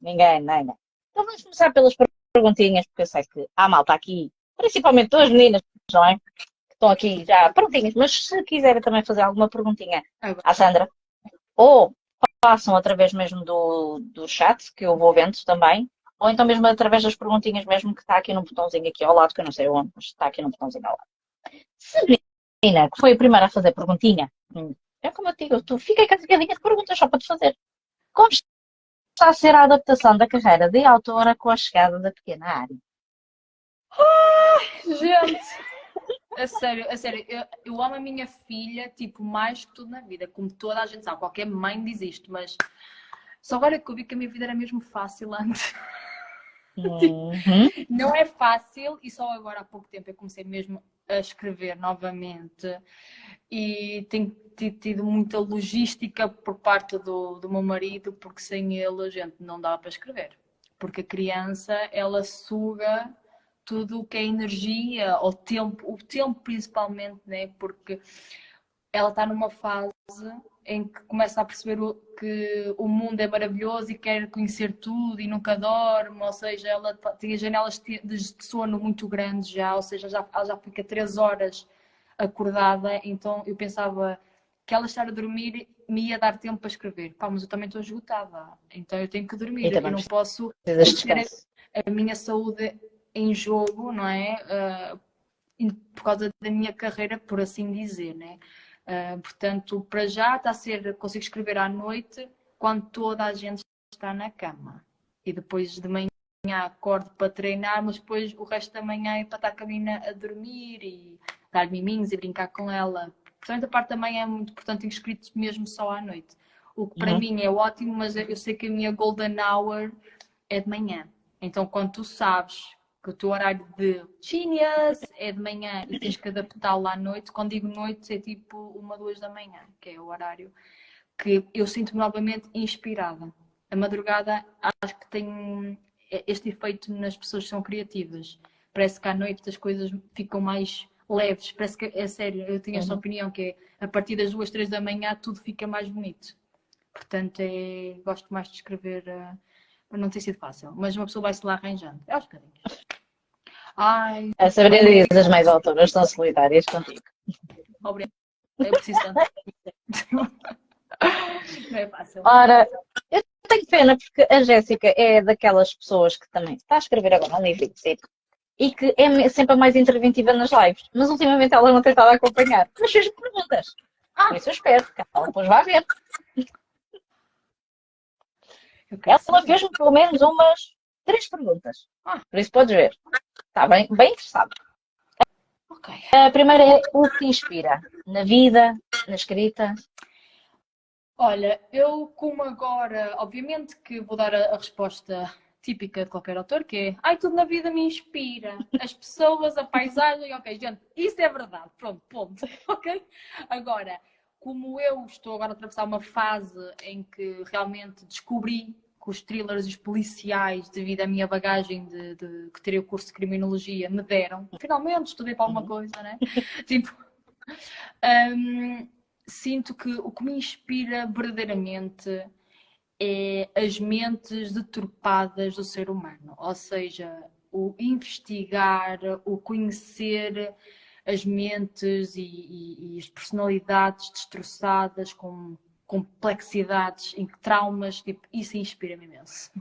Ninguém. Então vamos começar pelas perguntinhas, porque eu sei que há malta aqui, principalmente duas meninas, não é? Que estão aqui já prontinhas, mas se quiserem também fazer alguma perguntinha Agora, à Sandra, ou passam através mesmo do chat, que eu vou vendo também, ou então mesmo através das perguntinhas mesmo que está aqui num botãozinho aqui ao lado, que eu não sei onde, mas está aqui num botãozinho ao lado. Sabrina, que foi a primeira a fazer perguntinha, é como eu digo, tu fica carregadinha de perguntas só para te fazer. Como está a ser a adaptação da carreira de autora com a chegada da pequena área? gente, a sério, eu amo a minha filha, tipo, mais que tudo na vida, como toda a gente sabe, qualquer mãe diz isto, mas só agora que eu vi que a minha vida era mesmo fácil antes. Tipo, Uhum. não é fácil e só agora há pouco tempo eu comecei mesmo a escrever novamente e tenho tido muita logística por parte do meu marido, porque sem ele a gente não dá para escrever. Porque a criança, ela suga tudo o que é energia, o tempo principalmente, né? Porque ela está numa fase em que começa a perceber que o mundo é maravilhoso e quer conhecer tudo e nunca dorme, ou seja, ela tem janelas de sono muito grandes já, ou seja, ela já fica 3 horas acordada, então eu pensava que ela estar a dormir me ia dar tempo para escrever. Pá, mas eu também estou esgotada, então eu tenho que E dormir, eu também não posso precisas de meter descanso. a minha saúde em jogo, não é? Por causa da minha carreira, por assim dizer, né? Portanto, para já está a ser, consigo escrever à noite quando toda a gente está na cama. E depois de manhã acordo para treinar, mas depois o resto da manhã é para estar com a menina a dormir e dar miminhos e brincar com ela. Portanto, a parte da manhã é muito importante, tenho escrito mesmo só à noite. O que para Uhum. mim é ótimo, mas eu sei que a minha golden hour é de manhã. Então, quando tu sabes que o teu horário de genius é de manhã e tens que adaptá-lo à noite, quando digo noite é tipo 1, 2 da manhã, que é o horário que eu sinto-me novamente inspirada. A madrugada acho que tem este efeito nas pessoas que são criativas. Parece que à noite as coisas ficam mais leves. Parece que, é sério, eu tenho esta Uhum. opinião que é a partir das 2, 3 da manhã tudo fica mais bonito. Portanto, gosto mais de escrever. Não tem sido fácil, mas uma pessoa vai se lá arranjando. É aos bocadinhos. Ai, A Sabrina não diz fico. as mais autoras estão solitárias contigo. Obrigada. Eu preciso tanto. Não é fácil. Ora, eu tenho pena porque a Jéssica é daquelas pessoas que também está a escrever agora um livro e que é sempre a mais interventiva nas lives, mas ultimamente ela não tem estado a acompanhar. Mas fez perguntas. Por Ah, isso eu espero que ela depois vá ver. eu quero Ela saber. fez-me pelo menos umas 3 perguntas. Ah, Por isso podes ver. Está bem interessado. ok. A primeira é o que te inspira na vida, na escrita. Olha, eu como agora, obviamente que vou dar a resposta típica de qualquer autor, que é ai, tudo na vida me inspira. As pessoas, a paisagem, ok, gente, isso é verdade. Pronto, ponto. Ok? Agora, como eu estou agora a atravessar uma fase em que realmente descobri que os thrillers e os policiais, devido à minha bagagem que tirei o curso de criminologia, me deram. Finalmente estudei para alguma Uhum. coisa, né? Tipo, sinto que o que me inspira verdadeiramente é as mentes deturpadas do ser humano, ou seja, o investigar, o conhecer as mentes e as personalidades destroçadas com complexidades, em traumas, tipo, isso inspira-me imenso.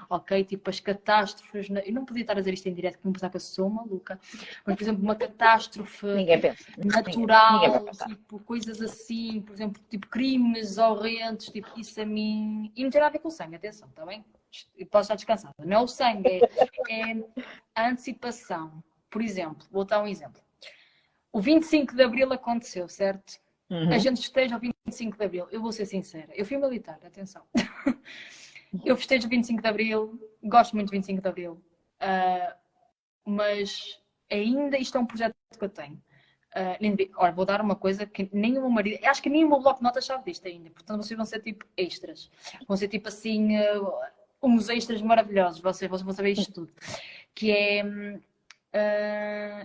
Ok? Tipo, as catástrofes. Eu não podia estar a dizer isto em direto, porque não pensava que eu sou maluca, mas, por exemplo, uma catástrofe Ninguém pensa. Ninguém vai natural, pensar. tipo, coisas assim, por exemplo, tipo crimes horrendos, tipo, isso a mim. E não tem nada a ver com o sangue, atenção, está bem? E posso estar descansada. Não é o sangue, é a antecipação. Por exemplo, vou dar um exemplo. O 25 de Abril aconteceu, certo? A Uhum. gente festeja o 25 de Abril. Eu vou ser sincera. Eu fui militar, atenção. Eu festejo o 25 de Abril, gosto muito do 25 de Abril. Mas ainda isto é um projeto que eu tenho. Ora, vou dar uma coisa que nem o meu marido, acho que nem o meu bloco de notas sabe disto ainda, portanto vocês vão ser tipo extras, vão ser tipo assim, uns extras maravilhosos, vocês vão saber isto tudo. Que é,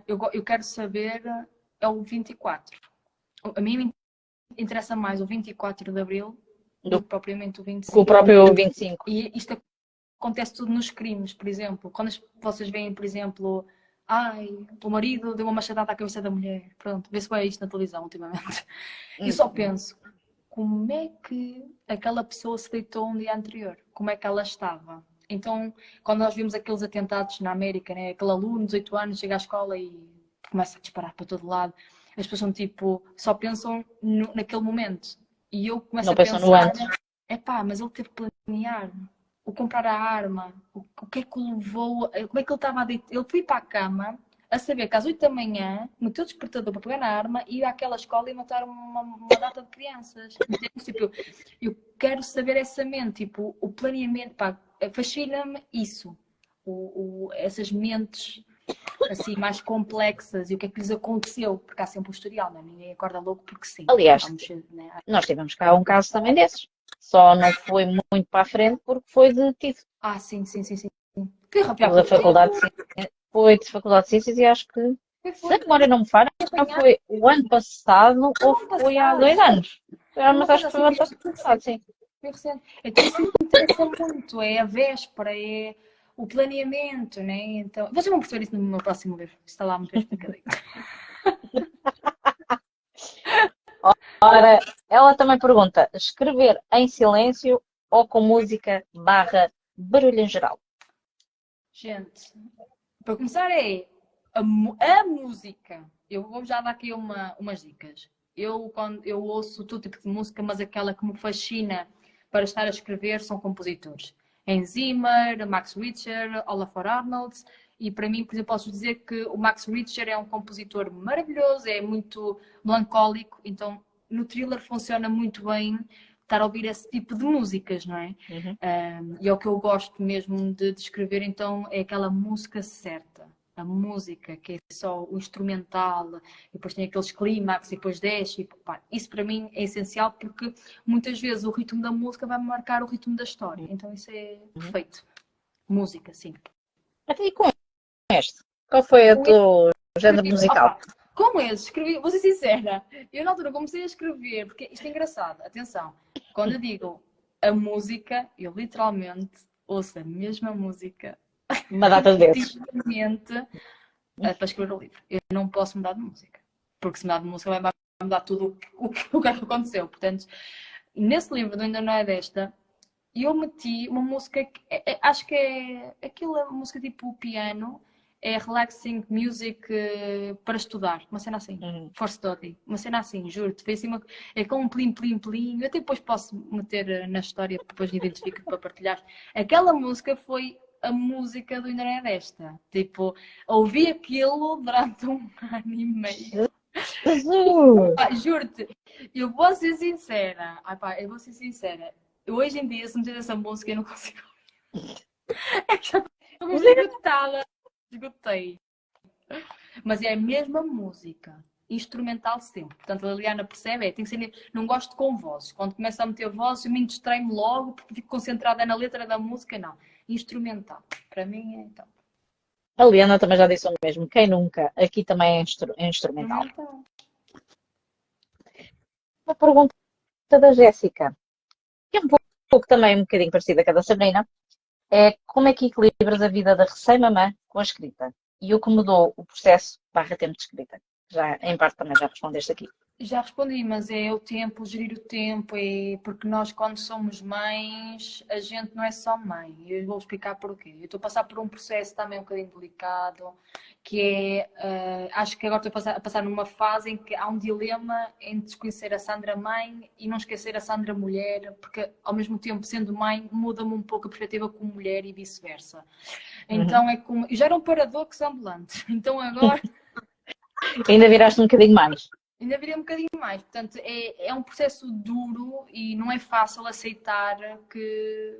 eu quero saber, é o 24. A mim me interessa mais o 24 de Abril Do do que propriamente o que o 25. próprio 25. E isto acontece tudo nos crimes, por exemplo. Quando vocês veem, por exemplo, ai, o marido deu uma machadada à cabeça da mulher. Pronto, vê-se bem isto na televisão ultimamente. E só penso, como é que aquela pessoa se deitou um dia anterior? Como é que ela estava? Então, quando nós vimos aqueles atentados na América, né? Aquele aluno de 18 anos chega à escola e começa a disparar para todo lado, as pessoas são tipo, só pensam naquele momento. E eu começo Não a pensam no pensar, antes. epá, mas ele teve que planear, o comprar a arma, o que é que o levou, como é que ele estava a deitar? Ele foi para a cama a saber que às 8 da manhã meteu o despertador para pegar na arma e ir àquela escola e matar uma data de crianças. Entendes? Tipo, eu quero saber essa mente, tipo, o planeamento, pá, fascina-me isso. Essas mentes assim mais complexas e o que é que lhes aconteceu, porque há sempre um historial, não é? Ninguém acorda louco porque sim. Aliás, Vamos, né? nós tivemos cá um caso também desses. Só não foi muito para a frente porque foi detido. Ah, sim, sim, sim, sim. Foi Pela pouco Faculdade tempo. de Ciências. Foi de Faculdade de Ciências e acho que, se Foi a memória não me falha, não apanhado foi o ano passado ou no ano foi há passado. 2 anos. Foi uma Mas acho coisa que foi assim o ano mesmo. passado, sim. Foi recente. Então isso me interessa muito. É a véspera, é o planeamento, né? Então, vocês vão perceber isso no meu próximo livro. Está lá muito bem explicadinho. Ora, ela também pergunta: escrever em silêncio ou com música barra barulho em geral? Gente, para começar a música. Eu vou já dar aqui umas dicas. Quando eu ouço todo tipo de música, mas aquela que me fascina para estar a escrever são compositores. Hans Zimmer, Max Richter, Olafur Arnold. E para mim, por exemplo, posso dizer que o Max Richter é um compositor maravilhoso, é muito melancólico, então no thriller funciona muito bem estar a ouvir esse tipo de músicas, não é? Uhum. E é o que eu gosto mesmo de escrever, então é aquela música certa. A música, que é só o instrumental, e depois tem aqueles clímax, e depois desce. Pá, isso para mim é essencial porque muitas vezes o ritmo da música vai marcar o ritmo da história. Então isso é Uhum. perfeito. Música, sim. Até aí com este. Qual foi o Com esse teu género escrevi, musical? opa, com esse escrevi, vou ser sincera, eu na altura comecei a escrever, porque isto é engraçado, atenção, quando eu digo a música, eu literalmente ouço a mesma música Uma data desses. repetidamente para escrever o livro. Eu não posso mudar de música, porque se mudar de música vai mudar tudo o que aconteceu. Portanto, nesse livro do Ainda Não É Desta, eu meti uma música que acho que é aquela música tipo piano, é relaxing music para estudar, uma cena assim. Uhum. For study, uma cena assim, juro-te. Foi assim é com um plim, plim, plim. Eu até depois posso meter na história, depois identifico para partilhar. Aquela música foi a música do Ainda Não É Desta. Tipo, ouvi aquilo durante um ano e meio. Jesus! Juro-te, eu vou ser sincera. Ai, pá, eu vou ser sincera. Eu, hoje em dia, se meter essa música, eu não consigo. É que já estou mesmo esgotada. Esgotei. Mas é a mesma música. Instrumental sempre. Portanto, a Liliana percebe, tem que ser. Não gosto com vozes. Quando começa a meter vozes, eu me distrai-me logo porque fico concentrada na letra da música. Não. Instrumental. Para mim é então. A Liana também já disse o mesmo. Quem nunca? Aqui também é instrumental. Instrumental. Uma pergunta da Jéssica, que é um pouco também um bocadinho parecida com a da Sabrina, é como é que equilibras a vida da recém-mamã com a escrita? E o que mudou o processo barra tempo de escrita? Já, em parte também já respondeste aqui. Já respondi, mas é o tempo, gerir o tempo, porque nós, quando somos mães, a gente não é só mãe. Eu vou explicar porquê. Eu estou a passar por um processo também um bocadinho delicado, que é, acho que agora estou a passar numa fase em que há um dilema entre desconhecer a Sandra mãe e não esquecer a Sandra mulher, porque ao mesmo tempo, sendo mãe, muda-me um pouco a perspectiva como mulher e vice-versa. Então é como. Eu já era um paradoxo ambulante, então agora. Ainda viraste um bocadinho mais. Ainda virei um bocadinho mais. Portanto, é um processo duro e não é fácil aceitar que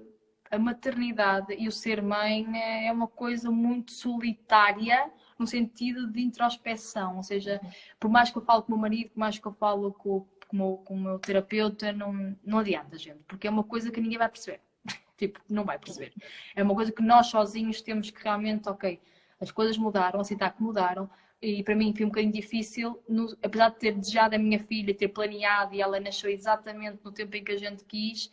a maternidade e o ser mãe é uma coisa muito solitária no sentido de introspeção. Ou seja, por mais que eu falo com o meu marido, por mais que eu falo com o meu terapeuta, não adianta, gente. Porque é uma coisa que ninguém vai perceber. Tipo, não vai perceber. É uma coisa que nós sozinhos temos que realmente, ok, as coisas mudaram, aceitar que mudaram. E para mim foi um bocadinho difícil, apesar de ter desejado a minha filha, ter planeado e ela nasceu exatamente no tempo em que a gente quis,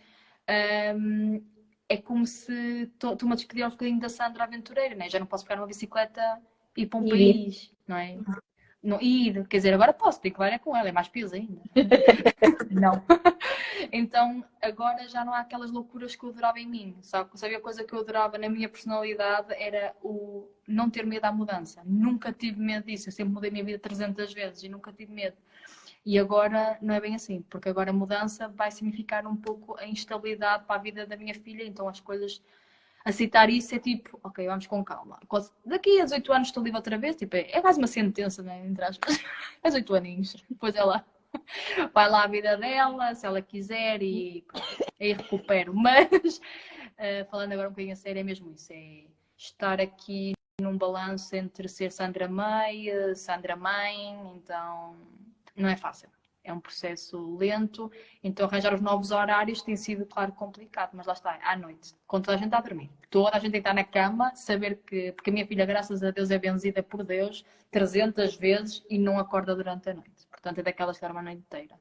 é como se estou-me a despedir um bocadinho da Sandra aventureira, né? Já não posso pegar uma bicicleta e ir para um país, não é? Não ir, quer dizer, agora posso, tenho que levar é com ela, é mais peso ainda. Não. Então, agora já não há aquelas loucuras que eu adorava em mim. Sabia a coisa que eu adorava na minha personalidade era o não ter medo à mudança. Nunca tive medo disso. Eu sempre mudei a minha vida 300 vezes e nunca tive medo. E agora não é bem assim, porque agora a mudança vai significar um pouco a instabilidade para a vida da minha filha, então as coisas, aceitar isso é tipo, ok, vamos com calma. Daqui a 18 anos estou livre outra vez, tipo, é quase uma sentença, né, entre aspas, 18 aninhos, depois ela vai lá a vida dela, se ela quiser, e aí recupero. Mas, falando agora um bocadinho a sério, é mesmo isso, é estar aqui num balanço entre ser Sandra Mãe, Sandra Mãe, então não é fácil. É um processo lento, então arranjar os novos horários tem sido, claro, complicado, mas lá está, à noite, quando toda a gente está a dormir. Toda a gente tem que estar na cama, saber que, porque a minha filha, graças a Deus, é benzida por Deus 300 vezes e não acorda durante a noite. Portanto, é daquelas que dorme a noite inteira.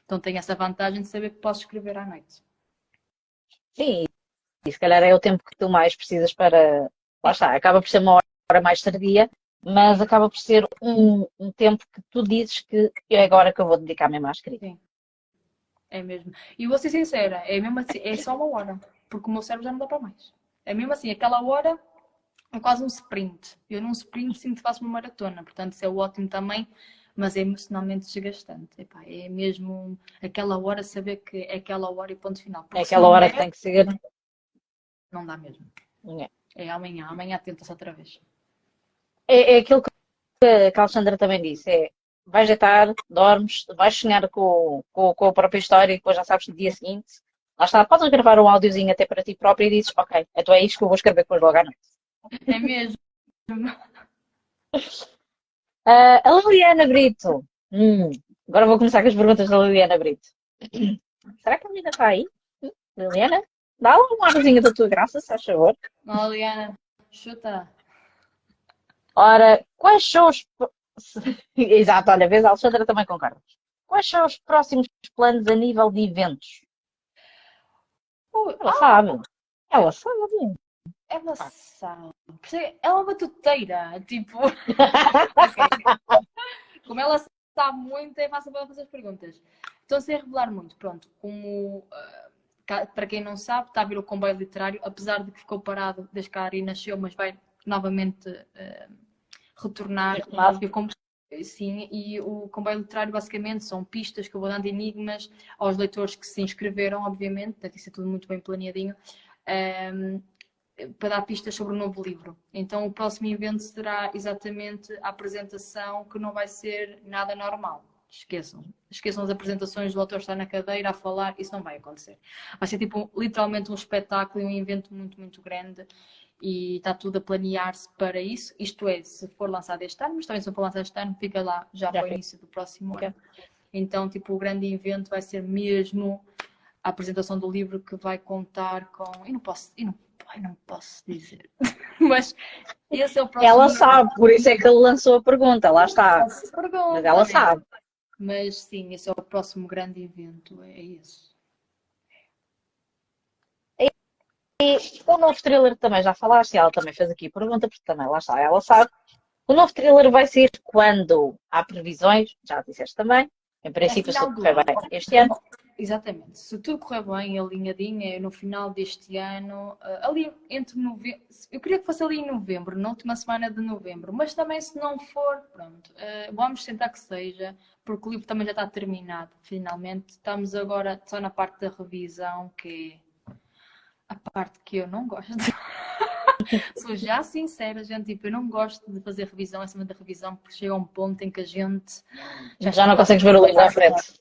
Então tem essa vantagem de saber que posso escrever à noite. Sim, e se calhar é o tempo que tu mais precisas para. Lá está, acaba por ser uma hora mais tardia, mas acaba por ser um tempo que tu dizes que é agora que eu vou dedicar mesmo à escrita. Sim, é mesmo. E vou ser sincera, é mesmo assim, é só uma hora, porque o meu cérebro já não dá para mais. É mesmo assim, aquela hora é quase um sprint. Eu num sprint sinto que faço uma maratona, portanto isso é ótimo também, mas é emocionalmente desgastante. Epá, é mesmo aquela hora saber que é aquela hora e ponto final. É Porque se aquela não hora que der, tem que ser. não dá mesmo. É, É amanhã, amanhã tenta-se outra vez. é aquilo que a Alexandra também disse: é vais deitar, dormes, vais sonhar com a própria história e depois já sabes no dia seguinte. Lá está, podes gravar um áudiozinho até para ti próprio e dizes: ok, então é isto que eu vou escrever depois logo à noite. É mesmo. A Liliana Brito. Agora vou começar com as perguntas da Liliana Brito. Será que a menina está aí? Liliana? Dá lá uma arrozinha da tua graça, se faz favor. Não, Liana, chuta. Ora, quais são os. Exato, olha, vês, a Alexandra também concorda. Quais são os próximos planos a nível de eventos? Ela sabe. Ela sabe. Ela sabe. Ela é uma batuteira. Tipo, como ela sabe muito, é fácil para ela fazer as perguntas. Então, sem revelar muito, pronto, como para quem não sabe, está a vir o comboio literário, apesar de que ficou parado desde que a Ari nasceu, mas vai novamente retornar. Sim, e o comboio literário basicamente são pistas que eu vou dando enigmas aos leitores que se inscreveram, obviamente, deve ser tudo muito bem planeadinho, para dar pistas sobre o novo livro. Então o próximo evento será exatamente a apresentação, que não vai ser nada normal. Esqueçam. Esqueçam as apresentações do autor estar na cadeira a falar, isso não vai acontecer. Vai ser tipo literalmente um espetáculo e um evento muito, muito grande. E está tudo a planear-se para isso. Isto é, se for lançado este ano, mas também se não for lançado este ano, fica lá já para o início do próximo ano. Então, tipo, o grande evento vai ser mesmo a apresentação do livro, que vai contar com. Eu não posso dizer. Mas esse é o próximo. Ela sabe, por isso é que ele lançou a pergunta, lá está. Mas ela sabe. Mas sim, esse é o próximo grande evento, é isso. E o novo trailer também já falaste, ela também fez aqui a pergunta, porque também lá está, ela sabe. O novo trailer vai ser quando? Há previsões, já disseste também. Em princípio, se correr bem este ano. Exatamente. Se tudo correr bem, alinhadinho, é no final deste ano, ali entre novembro. Eu queria que fosse ali em novembro, na última semana de novembro, mas também se não for, pronto, vamos tentar que seja, porque o livro também já está terminado, finalmente. Estamos agora só na parte da revisão, que é a parte que eu não gosto. Sou já sincera, gente, tipo, eu não gosto de fazer revisão acima da revisão, porque chega a um ponto em que a gente já não consegues ver o livro à frente.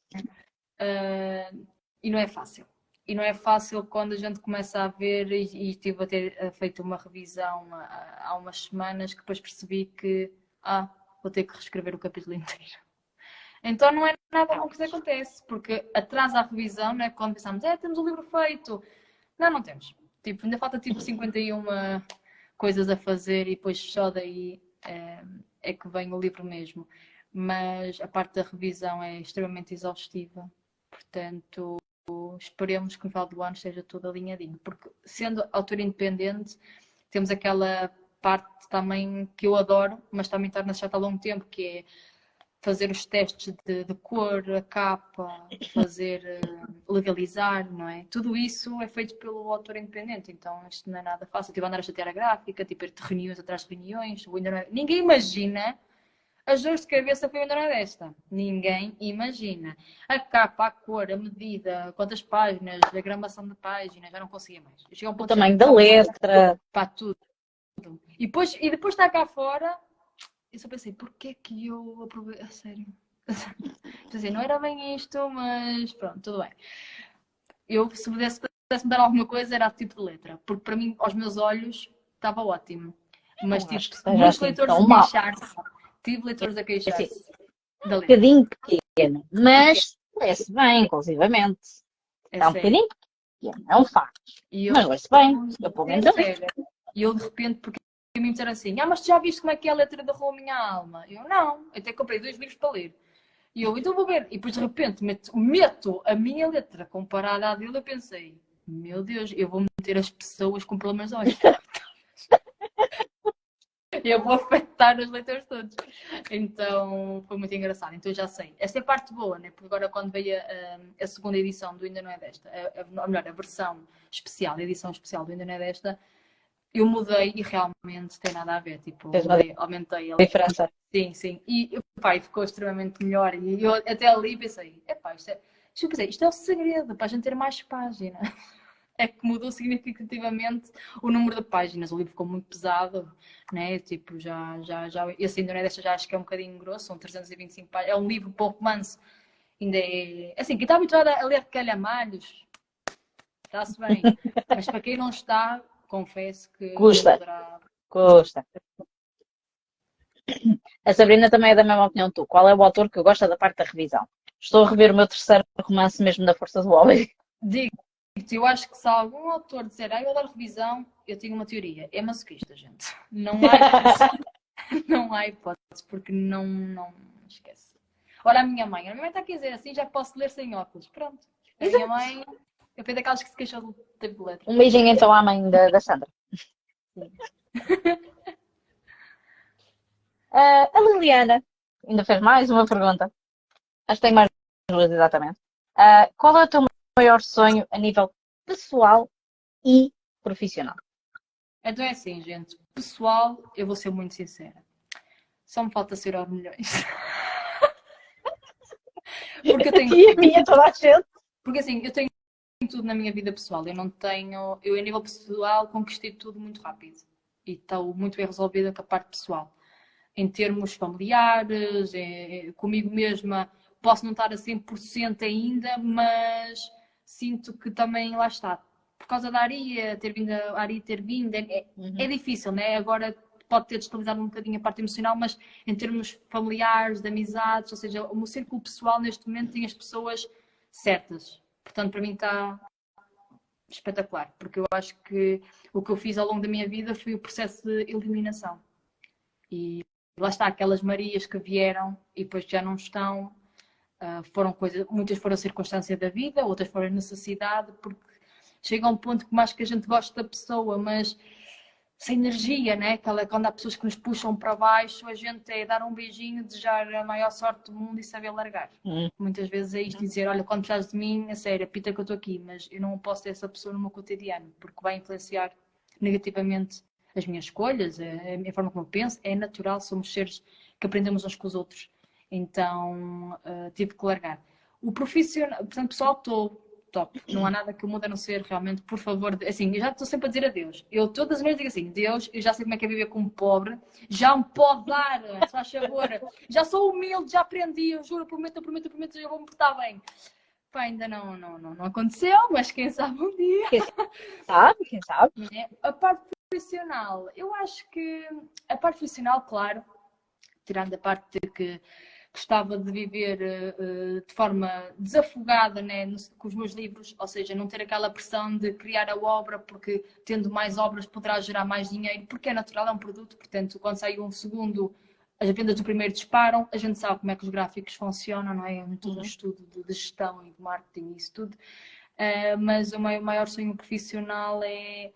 E não é fácil. E não é fácil quando a gente começa a ver, e estive a ter feito uma revisão há umas semanas, que depois percebi que vou ter que reescrever o capítulo inteiro. Então não é nada bom que isso acontece, porque atrasa a revisão, né? Quando pensamos, temos o livro feito. Não temos. Tipo, ainda falta tipo 51 coisas a fazer, e depois só daí é que vem o livro mesmo. Mas a parte da revisão é extremamente exaustiva. Portanto, esperemos que no final do ano esteja tudo alinhadinho. Porque sendo autor independente, temos aquela parte também que eu adoro, mas também torna chato há longo tempo, que é fazer os testes de cor, a capa, fazer, legalizar, não é? Tudo isso é feito pelo autor independente, então isto não é nada fácil. Tive a andar a chatear a gráfica, tipo, ir de reuniões atrás de reuniões, ninguém imagina as dores de cabeça que eu ainda não é desta. Ninguém imagina. A capa, a cor, a medida, quantas páginas, a gramação de páginas, já não conseguia mais. Chega a um O ponto de tamanho da letra. para tudo. E depois está cá fora, eu só pensei, porquê que eu aproveitei? A sério. Quer não era bem isto, mas pronto, tudo bem. Eu, se pudesse dar alguma coisa, era o tipo de letra, porque para mim, aos meus olhos, estava ótimo. Mas Não acho tipo, que seja muitos assim leitores tão a mal. queixar-se. Tive leitores a Assim, queixar-se da um letra. bocadinho pequeno, mas lê-se bem, inclusivamente. É É um sério. bocadinho pequeno, é um facto. E Mas eu, lê-se bem. Eu pelo é menos eu li. sério. E eu de repente, porque me disseram assim, mas tu já viste como é que é a letra da Rua Minha Alma? Eu não, eu até comprei 2 livros para ler. E eu, então vou ver. E depois de repente meto a minha letra comparada à dele, eu pensei, meu Deus, eu vou meter as pessoas com problemas de olhos. Eu vou afetar os leitores todos. Então foi muito engraçado. Então eu já sei. Esta é a parte boa, né? Porque agora quando veio a segunda edição do Ainda Não É Desta, ou melhor, a versão especial, a edição especial do Ainda Não É Desta, eu mudei e realmente tem nada a ver. Tipo, Fez uma aumentei a diferença. Sim, sim. E pai, ficou extremamente melhor. E eu até ali pensei, isto é o segredo para a gente ter mais página. É que mudou significativamente o número de páginas. O livro ficou muito pesado, né? Tipo, esse ainda não é desta, já acho que é um bocadinho grosso, são 325 páginas. É um livro para o romance. Ainda é. Assim, quem está habituado a ler calhamalhos, está-se bem. Mas para quem não está, confesso que Custa, poderá. custa. A Sabrina também é da mesma opinião que tu. Qual é o autor que gosta da parte da revisão? Estou a rever o meu terceiro romance mesmo da Força do Homem. Digo-te, eu acho que se algum autor disser, eu adoro revisão, eu tenho uma teoria. É masoquista, gente. Não há hipótese. Não há hipótese, porque não esquece. Olha a minha mãe está a dizer assim, já posso ler sem óculos. Pronto. A minha mãe, eu fui daquelas que se queixou do tempo de letra. Um beijinho então à mãe da Sandra. A Liliana ainda fez mais uma pergunta. Acho que tenho mais duas, exatamente. Qual é o teu maior sonho a nível pessoal e profissional? Então é assim, gente. Pessoal, eu vou ser muito sincera. Só me falta ser aos milhões. Porque eu tenho. E a minha toda a gente. Porque assim, eu tenho tudo na minha vida pessoal. Eu não tenho. Eu, a nível pessoal, conquistei tudo muito rápido. E estou muito bem resolvida com a parte pessoal. Em termos familiares, comigo mesma, posso não estar a 100% ainda, mas sinto que também lá está. Por causa da Aria ter vindo, é difícil, né? Agora pode ter destabilizado um bocadinho a parte emocional, mas em termos familiares, de amizades, ou seja, o meu círculo pessoal neste momento tem as pessoas certas. Portanto, para mim está espetacular, porque eu acho que o que eu fiz ao longo da minha vida foi o processo de eliminação. E lá está, aquelas Marias que vieram e depois já não estão, foram coisas, muitas foram circunstância da vida, outras foram necessidade, porque chega a um ponto que mais que a gente gosta da pessoa, mas sem energia, né? Quando há pessoas que nos puxam para baixo, a gente é dar um beijinho, desejar a maior sorte do mundo e saber largar. Muitas vezes é isto, dizer, olha, quando precisares de mim, é sério, apita que eu estou aqui, mas eu não posso ter essa pessoa no meu cotidiano, porque vai influenciar negativamente as minhas escolhas, a forma como eu penso. É natural, somos seres que aprendemos uns com os outros. Então, tive que largar. O profissional, portanto, pessoal, estou top. Não há nada que eu mude a não ser realmente, por favor, assim, eu já estou sempre a dizer adeus. Eu todas as vezes digo assim, Deus, eu já sei como é que é viver como pobre, já me pode dar, se faz favor. Já sou humilde, já aprendi, eu juro, prometo, eu vou me portar bem. Pá, ainda não aconteceu, mas quem sabe um dia. Quem sabe? A parte profissional, eu acho que a parte profissional, claro, tirando a parte de que gostava de viver de forma desafogada, né, com os meus livros, ou seja, não ter aquela pressão de criar a obra, porque tendo mais obras poderá gerar mais dinheiro, porque é natural, é um produto, portanto, quando sai um segundo, as vendas do primeiro disparam, a gente sabe como é que os gráficos funcionam, não é? É todo um estudo de gestão e de marketing e isso tudo. Mas o meu maior sonho profissional é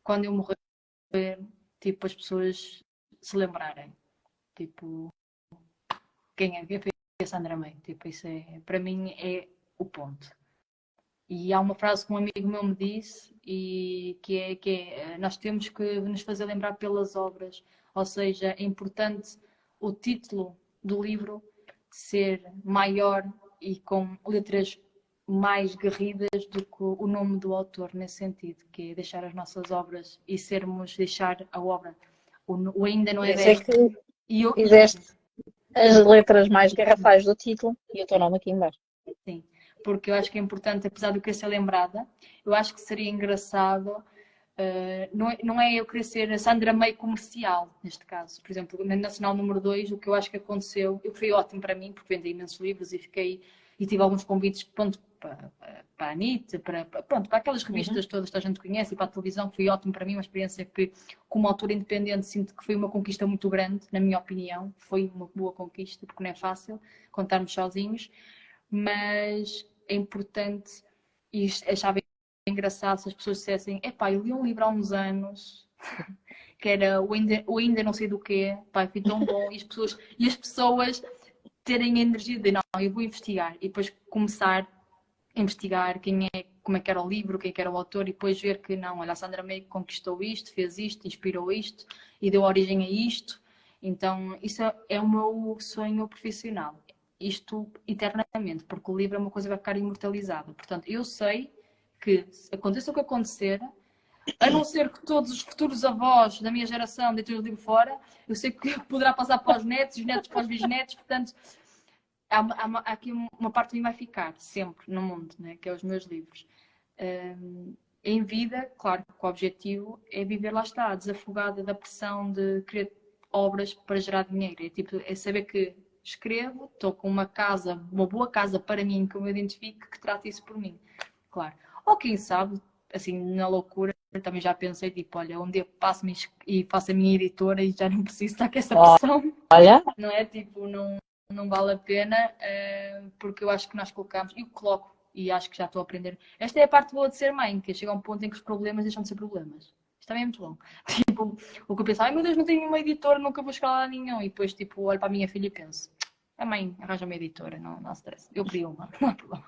quando eu morrer, tipo, as pessoas se lembrarem. Tipo, quem foi a Sandra May? Tipo, isso para mim é o ponto. E há uma frase que um amigo meu me disse e que é nós temos que nos fazer lembrar pelas obras. Ou seja, é importante o título do livro ser maior e com letras mais garridas do que o nome do autor, nesse sentido, que é deixar as nossas obras e deixar a obra. O ainda não Por é isso é desta. que E eu, fizeste as letras mais garrafais do título e o teu nome aqui embaixo. sim, porque eu acho que é importante, apesar de eu querer ser lembrada, eu acho que seria engraçado. Não é eu querer ser a Sandra May comercial, neste caso. Por exemplo, na Nacional número 2, o que eu acho que aconteceu, foi ótimo para mim, porque vendi imensos livros e tive alguns convites pronto, para a Anitta, pronto, para aquelas revistas todas que a gente conhece e para a televisão, foi ótimo para mim, uma experiência que, como autora independente, sinto que foi uma conquista muito grande, na minha opinião. Foi uma boa conquista, porque não é fácil contarmos sozinhos, mas é importante e achava engraçado se as pessoas dissessem: epá, eu li um livro há uns anos que era o ainda não sei do quê, pá, foi tão bom, e as pessoas terem a energia de não, eu vou investigar, e depois começar a investigar como é que era o livro, quem é que era o autor, e depois ver que não, olha, a Sandra May conquistou isto, fez isto, inspirou isto e deu origem a isto. Então, isso é o meu sonho profissional. Isto eternamente, porque o livro é uma coisa que vai ficar imortalizada. Portanto, eu sei que, aconteça o que acontecer, a não ser que todos os futuros avós da minha geração deitem o livro fora, eu sei que poderá passar para os netos, os netos para os bisnetos, portanto, há aqui uma parte de mim vai ficar sempre no mundo, né? Que é os meus livros. Em vida, claro que o objetivo é viver, lá está, desafogada da pressão de querer obras para gerar dinheiro. É saber que escrevo, estou com uma casa, uma boa casa para mim, que eu me identifique, que trate isso por mim. Claro. Ou quem sabe, assim, na loucura, eu também já pensei, tipo, olha, um dia passo-me e faço a minha editora e já não preciso estar com essa pressão. Olha, Não é? Tipo, não vale a pena, porque eu acho que nós colocamos, e eu coloco, e acho que já estou a aprender. Esta é a parte boa de ser mãe, que chega a um ponto em que os problemas deixam de ser problemas. Isto também é muito bom. Tipo, o que eu penso, ai meu Deus, não tenho nenhuma editora, nunca vou chegar lá a nenhum. E depois, tipo, olho para a minha filha e penso, a mãe arranja uma editora, não stress. Eu queria uma, não há problema.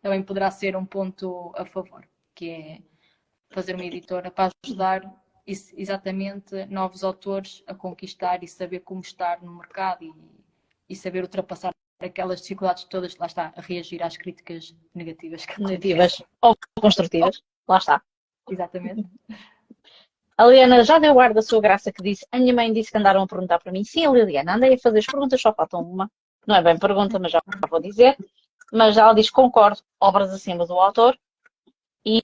Também poderá ser um ponto a favor, que é fazer uma editora para ajudar exatamente novos autores a conquistar e saber como estar no mercado e saber ultrapassar aquelas dificuldades todas, lá está, a reagir às críticas negativas que negativas ou construtivas. Lá está. Exatamente. A Liliana já deu ar da sua graça que disse: a minha mãe disse que andaram a perguntar para mim. Sim, a Liliana, andei a fazer as perguntas, só faltam uma. Não é bem pergunta, mas já vou dizer. Mas ela diz: concordo, obras acima do autor. E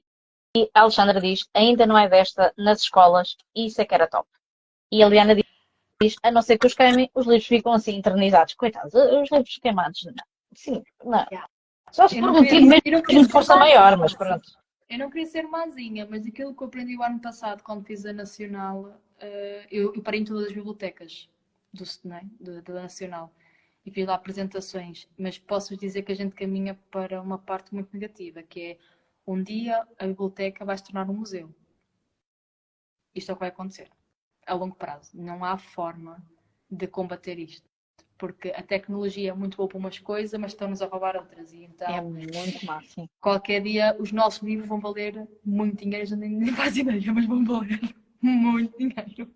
a Alexandra diz: ainda não é desta nas escolas, e isso é que era top. E a Liliana diz: a não ser que os queimem, os livros ficam assim eternizados. Coitados, os livros queimados, não. Sim, não. Só se por um motivo mesmo de força maior, mas pronto. Eu não queria ser mazinha, mas aquilo que eu aprendi o ano passado, quando fiz a Nacional, eu parei em todas as bibliotecas da Nacional e fiz lá apresentações, mas posso dizer que a gente caminha para uma parte muito negativa, que é um dia a biblioteca vai se tornar um museu. Isto é o que vai acontecer a longo prazo. Não há forma de combater isto. Porque a tecnologia é muito boa para umas coisas, mas estão-nos a roubar outras. E então, é muito má, sim. Qualquer dia os nossos livros vão valer muito dinheiro, a gente nem faz ideia, mas vão valer muito dinheiro.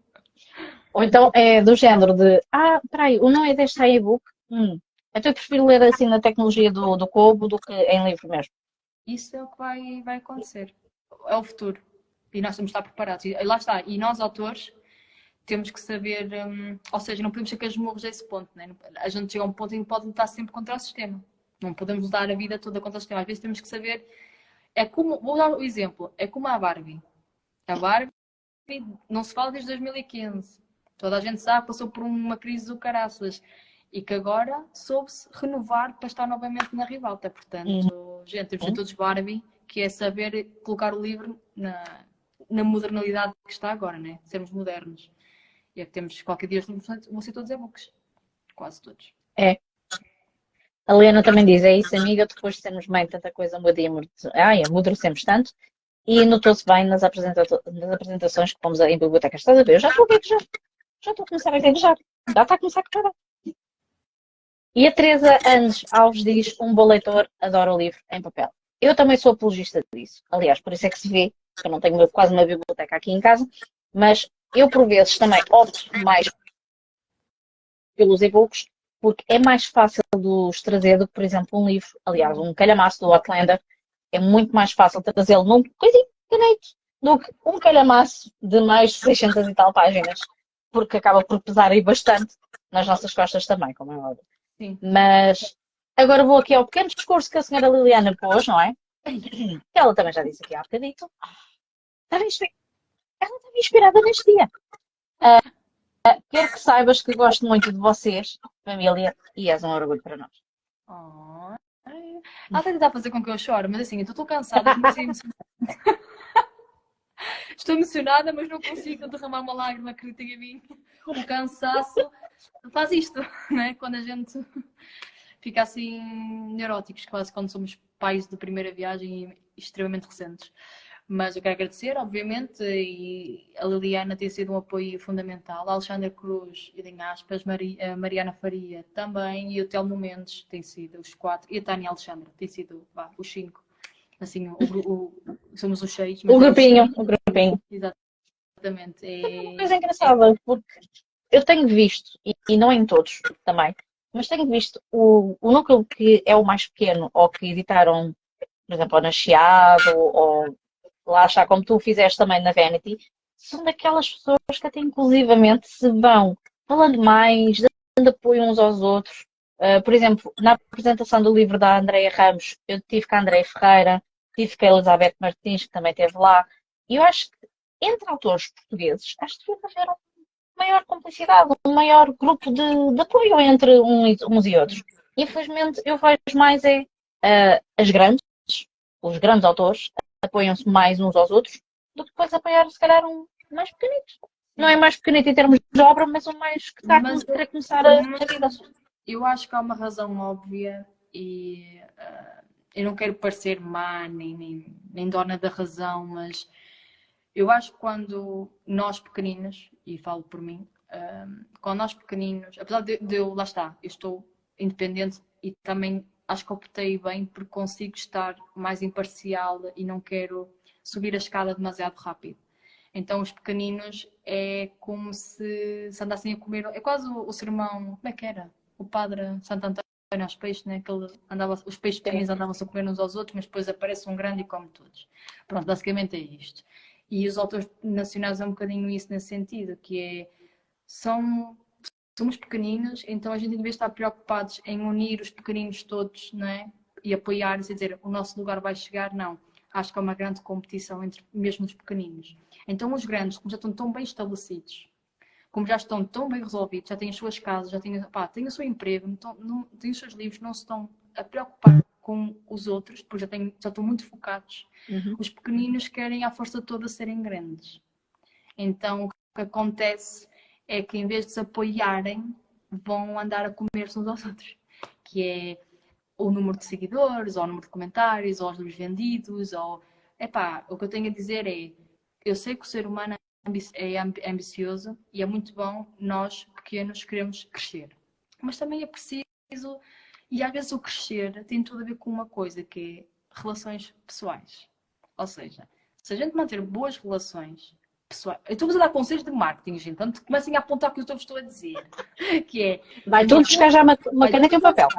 Ou então é do género de: peraí, o não é deste e-book? Então eu prefiro ler assim na tecnologia do Kobo do que em livro mesmo. Isso é o que vai acontecer. É o futuro. E nós temos de estar preparados. E lá está. E nós, autores, temos que saber, ou seja, não podemos ser casmurros a esse ponto, né? A gente chega a um ponto em que pode lutar sempre contra o sistema. Não podemos lutar a vida toda contra o sistema. Às vezes temos que saber. Vou dar um exemplo, é como a Barbie. A Barbie não se fala desde 2015. Toda a gente sabe que passou por uma crise do caraças e que agora soube-se renovar para estar novamente na ribalta. Portanto, gente, temos de todos Barbie, que é saber colocar o livro na modernidade que está agora, né? Sermos modernos. E é que temos, qualquer dia os livros vão ser todos e-books. Quase todos. É. A Lena também diz, é isso, amiga, depois de sermos mãe, tanta coisa muda e amadurecemos tanto. E notou-se bem nas apresentações que fomos em bibliotecas. Estás a ver? Eu já estou a gaguejar. Já estou a começar a gaguejar. Já está a começar a correr. E a Teresa Andes Alves diz, um bom leitor adora o livro em papel. Eu também sou apologista disso. Aliás, por isso é que se vê, que eu não tenho quase uma biblioteca aqui em casa, mas eu por vezes também opto mais pelos e-books, porque é mais fácil de os trazer do que, por exemplo, um livro. Aliás, um calhamaço do Outlander é muito mais fácil trazê-lo num coisinho pequenito do que um calhamaço de mais de 600 e tal páginas, porque acaba por pesar aí bastante nas nossas costas também, como é óbvio. Sim. Mas agora vou aqui ao pequeno discurso que a senhora Liliana pôs, não é? Que ela também já disse aqui há bocadito. Ela estava inspirada neste dia. Quero que saibas que gosto muito de vocês, família, e és um orgulho para nós. Oh, ela está a tentar fazer com que eu chore, mas assim, eu estou cansada, comecei a emocionar. Estou emocionada, mas não consigo derramar uma lágrima, acreditem em mim. O cansaço faz isto, né? Quando a gente fica assim neuróticos, quase quando somos pais de primeira viagem e extremamente recentes. Mas eu quero agradecer, obviamente, e a Liliana tem sido um apoio fundamental. A Alexandra Cruz, em aspas, a Mariana Faria também, e o Telmo Mendes tem sido os 4, e a Tânia Alexandra tem sido os 5. Assim, somos os 6. O grupinho. Exatamente. É uma coisa engraçada, porque eu tenho visto, e não em todos também, mas tenho visto o núcleo que é o mais pequeno, ou que editaram, por exemplo, ao Nasciado, ou lá está, como tu fizeste também na Vanity, são daquelas pessoas que até inclusivamente se vão falando mais, dando apoio uns aos outros. Por exemplo, na apresentação do livro da Andreia Ramos, eu tive com a Andreia Ferreira, tive com a Elizabeth Martins, que também esteve lá, e eu acho que entre autores portugueses, acho que deve haver uma maior complicidade, um maior grupo de apoio entre uns e outros. Infelizmente, eu vejo mais os grandes autores, apoiam-se mais uns aos outros do que depois apoiar, se calhar, um mais pequenito. Não é mais pequenito em termos de obra, mas um mais que está a querer começar a vida. Eu acho que há uma razão óbvia e eu não quero parecer má nem dona da razão, mas eu acho que quando nós pequeninos, e falo por mim, quando nós pequeninos, apesar de eu, lá está, eu estou independente e também acho que optei bem porque consigo estar mais imparcial e não quero subir a escada demasiado rápido. Então os pequeninos é como se andassem a comer, é quase o sermão, como é que era? O padre Santo António aos peixes, né? Que ele andava, os peixes pequeninos andavam-se a comer uns aos outros, mas depois aparece um grande e come todos. Pronto, basicamente é isto. E os autores nacionais é um bocadinho isso nesse sentido, que é, somos pequeninos, então a gente em vez de estar preocupados em unir os pequeninos todos, né? E apoiar-se e dizer, o nosso lugar vai chegar, não. Acho que é uma grande competição entre mesmo os pequeninos. Então os grandes, como já estão tão bem estabelecidos, como já estão tão bem resolvidos, já têm as suas casas, já têm o seu emprego, têm os seus livros, não se estão a preocupar com os outros, porque já estão muito focados. Os pequeninos querem à força toda serem grandes. Então o que acontece é que em vez de se apoiarem, vão andar a comer-se uns aos outros. Que é o número de seguidores, ou o número de comentários, ou os livros vendidos, ou... o que eu tenho a dizer é, eu sei que o ser humano é ambicioso e é muito bom nós, pequenos, queremos crescer. Mas também é preciso, e às vezes o crescer tem tudo a ver com uma coisa, que é relações pessoais. Ou seja, se a gente manter boas relações pessoais... Eu estou a dar conselhos de marketing, gente, então comecem a apontar o que eu estou a dizer. Que é... Vai tudo buscar já uma caneta e um papel.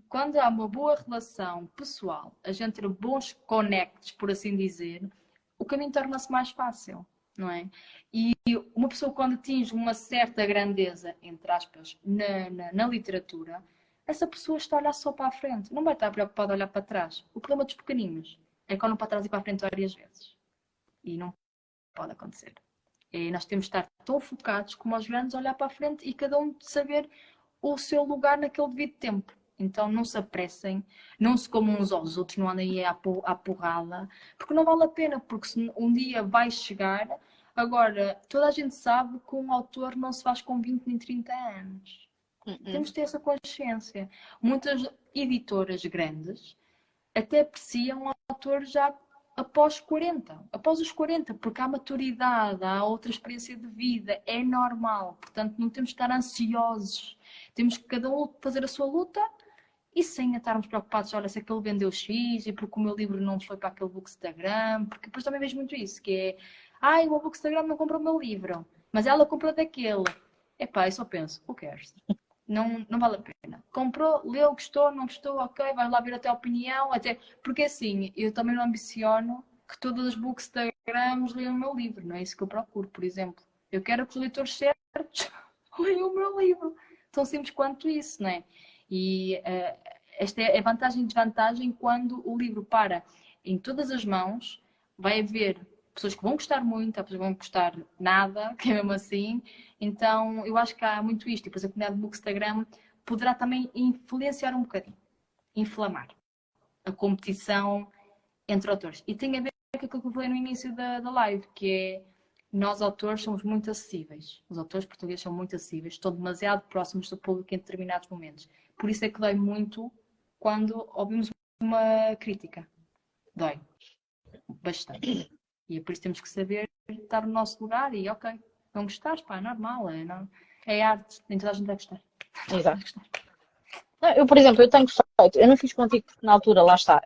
Quando há uma boa relação pessoal, a gente ter bons conectos, por assim dizer, o caminho torna-se mais fácil, não é? E uma pessoa quando atinge uma certa grandeza, entre aspas, na literatura, essa pessoa está a olhar só para a frente, não vai estar preocupada a olhar para trás. O problema dos pequeninos é que olham para trás e para a frente várias vezes. E não pode acontecer. E nós temos de estar tão focados como os grandes, olhar para a frente e cada um saber o seu lugar naquele devido tempo. Então não se apressem, não se comam uns aos outros, não andem aí à porrada, porque não vale a pena, porque um dia vai chegar. Agora, toda a gente sabe que um autor não se faz com 20 nem 30 anos. Temos de ter essa consciência. Muitas editoras grandes até apreciam autores já após os 40, porque há maturidade, há outra experiência de vida, é normal. Portanto, não temos de estar ansiosos. Temos que cada um fazer a sua luta e sem estarmos preocupados, olha, se aquele vendeu X e porque o meu livro não foi para aquele Bookstagram, porque depois também vejo muito isso, que é, ai, o meu Bookstagram não comprou o meu livro, mas ela comprou daquele. Epá, eu só penso, who cares? Não vale a pena. Comprou, leu, gostou, não gostou, ok, vais lá ver até a opinião, até... Porque assim, eu também não ambiciono que todas as Bookstagrams leiam o meu livro, não é isso que eu procuro, por exemplo. Eu quero que os leitores certos leiam o meu livro. Tão simples quanto isso, não é? E esta é a vantagem e desvantagem quando o livro para em todas as mãos, vai haver pessoas que vão gostar muito, há pessoas que vão gostar nada, que é mesmo assim. Então, eu acho que há muito isto. E depois a comunidade do Bookstagram poderá também influenciar um bocadinho, inflamar a competição entre autores. E tem a ver com aquilo que eu falei no início da live, que é nós autores somos muito acessíveis. Os autores portugueses são muito acessíveis, estão demasiado próximos do público em determinados momentos. Por isso é que dói muito quando ouvimos uma crítica. Dói. Bastante. E é por isso que temos que saber estar no nosso lugar e, ok, não gostares, pá, é normal, é arte, nem toda a gente vai gostar. Exato. Não, eu, por exemplo, eu tenho feito, eu não fiz contigo porque na altura, lá está,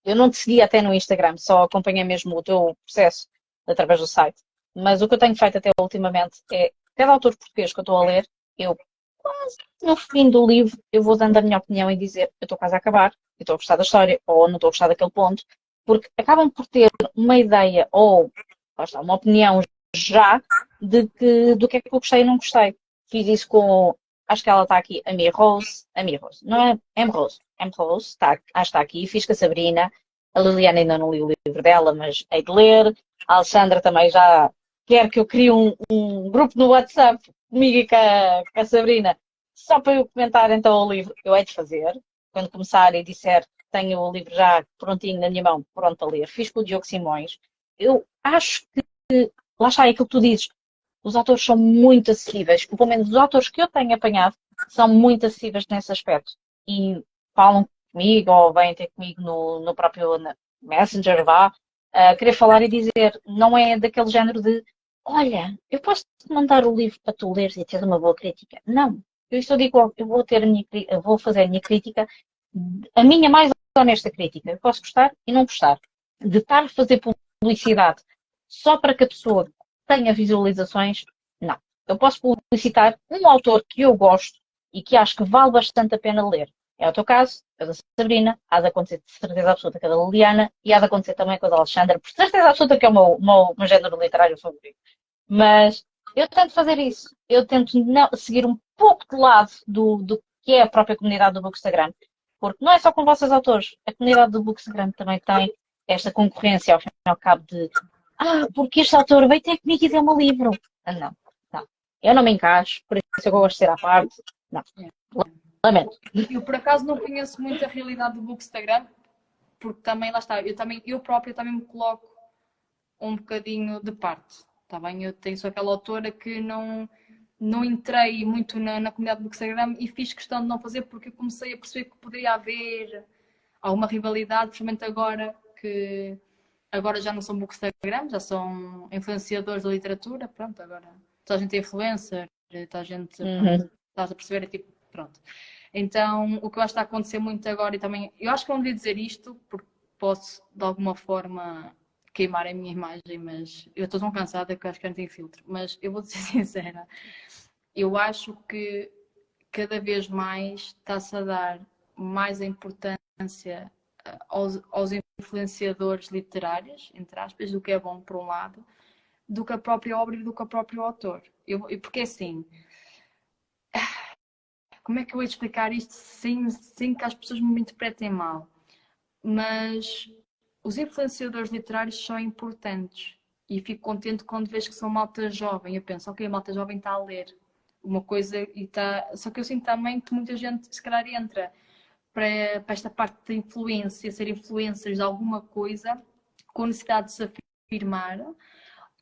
eu não te segui até no Instagram, só acompanhei mesmo o teu processo através do site. Mas o que eu tenho feito até ultimamente é, cada autor português que eu estou a ler, eu quase no fim do livro, eu vou dando a minha opinião e dizer, eu estou quase a acabar, eu estou a gostar da história, ou não estou a gostar daquele ponto, porque acabam por ter uma ideia, ou lá está, uma opinião já, do que é que eu gostei e não gostei. Fiz isso com, acho que ela está aqui, a Mia Rose, não é M Rose, está, acho que está aqui, fiz com a Sabrina, a Liliana ainda não li o livro dela, mas hei de ler, a Alexandra também já quer que eu crie um grupo no WhatsApp comigo e com a Sabrina, só para eu comentar então o livro, eu hei de fazer, quando começar e disser que tenho o livro já prontinho na minha mão, pronto a ler, fiz com o Diogo Simões, eu acho que, lá está, é aquilo que tu dizes, os autores são muito acessíveis, pelo menos os autores que eu tenho apanhado são muito acessíveis nesse aspecto e falam comigo ou vêm ter comigo no próprio Messenger, vá, querer falar e dizer, não é daquele género de olha, eu posso te mandar o livro para tu leres e teres uma boa crítica. Não, eu estou de igual, eu vou ter eu vou fazer a minha crítica, a minha mais honesta crítica. Eu posso gostar e não gostar. De estar a fazer publicidade só para que a pessoa tenha visualizações, não. Eu posso publicitar um autor que eu gosto e que acho que vale bastante a pena ler. É o teu caso, é o da Sabrina, há de acontecer de certeza absoluta com a da Liliana e há de acontecer também com a da Alexandra, por certeza absoluta que é o meu género literário favorito. Mas eu tento fazer isso. Eu tento não, seguir um pouco de lado do que é a própria comunidade do Bookstagram. Porque não é só com vossos autores. A comunidade do Bookstagram também tem esta concorrência, ao fim e ao cabo, de porque este autor veio ter comigo e deu-me um livro. Não, não. Eu não me encaixo, por isso eu gosto de ser à parte. Não. Lamento. Eu, por acaso, não conheço muito a realidade do Bookstagram, porque também, lá está, eu própria também me coloco um bocadinho de parte, está bem? Eu tenho só aquela autora que não entrei muito na comunidade do Bookstagram e fiz questão de não fazer porque eu comecei a perceber que poderia haver alguma rivalidade, principalmente agora que agora já não são Bookstagram, já são influenciadores da literatura, pronto, agora toda a gente é influencer, toda a gente, pronto, estás a perceber, é tipo, pronto. Então, o que eu acho que está a acontecer muito agora, e também, eu acho que não devia dizer isto, porque posso, de alguma forma, queimar a minha imagem, mas eu estou tão cansada que eu acho que não tenho filtro. Mas eu vou ser sincera, eu acho que cada vez mais está-se a dar mais importância aos influenciadores literários, entre aspas, do que é bom por um lado, do que a própria obra e do que o próprio autor. Porque assim, como é que eu vou explicar isto sem que as pessoas me interpretem mal? Mas os influenciadores literários são importantes e fico contente quando vejo que são malta jovem. Eu penso, ok, a malta jovem está a ler uma coisa e está... Só que eu sinto também que muita gente, se calhar, entra para esta parte da influência, ser influencers de alguma coisa, com necessidade de se afirmar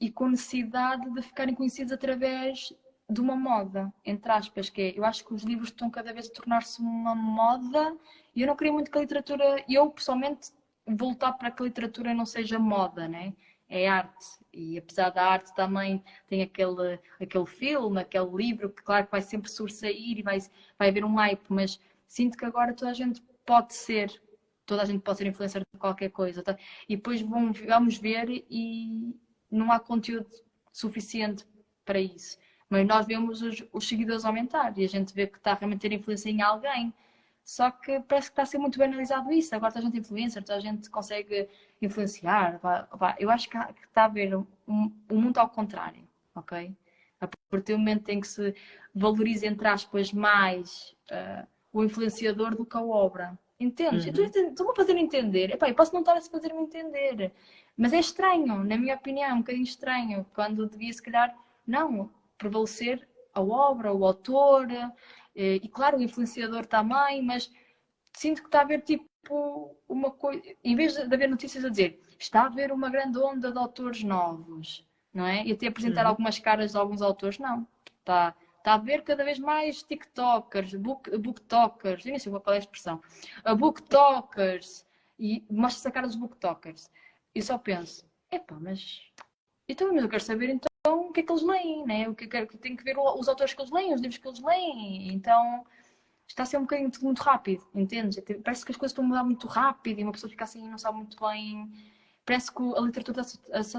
e com necessidade de ficarem conhecidos através de uma moda, entre aspas, que é, eu acho que os livros estão cada vez a tornar-se uma moda e eu não queria muito que a literatura, eu pessoalmente, voltar para que a literatura não seja moda, né? É arte. E apesar da arte também tem aquele filme, aquele livro, que claro que vai sempre sobressair e vai haver um hype, mas sinto que agora toda a gente pode ser influencer de qualquer coisa, tá? E depois vamos ver e não há conteúdo suficiente para isso. Mas nós vemos os seguidores aumentar e a gente vê que está a realmente ter influência em alguém. Só que parece que está a ser muito banalizado isso. Agora toda a gente influencer, toda a gente consegue influenciar. Eu acho que está a haver um mundo ao contrário, ok? A partir do momento em que se valoriza, entre aspas, mais o influenciador do que a obra. Entendes? Estou-me a fazer entender. Epá, eu posso não estar a fazer-me entender. Mas é estranho, na minha opinião, é um bocadinho estranho. Quando devia, se calhar, não, prevalecer a obra, o autor, e claro, o influenciador também, mas sinto que está a haver tipo uma coisa, em vez de haver notícias a dizer está a haver uma grande onda de autores novos, não é? E até apresentar algumas caras de alguns autores, não. Está a haver cada vez mais TikTokers, booktokers, eu nem sei qual é a expressão, booktokers, e mostra-se a cara dos booktokers. E só penso, epá, mas eu quero saber então o que é que eles leem, né? O que tenho que ver os autores que eles leem, os livros que eles leem. Então está a ser um bocadinho tudo muito rápido, entendes? Parece que as coisas estão a mudar muito rápido e uma pessoa fica assim e não sabe muito bem. Parece que a literatura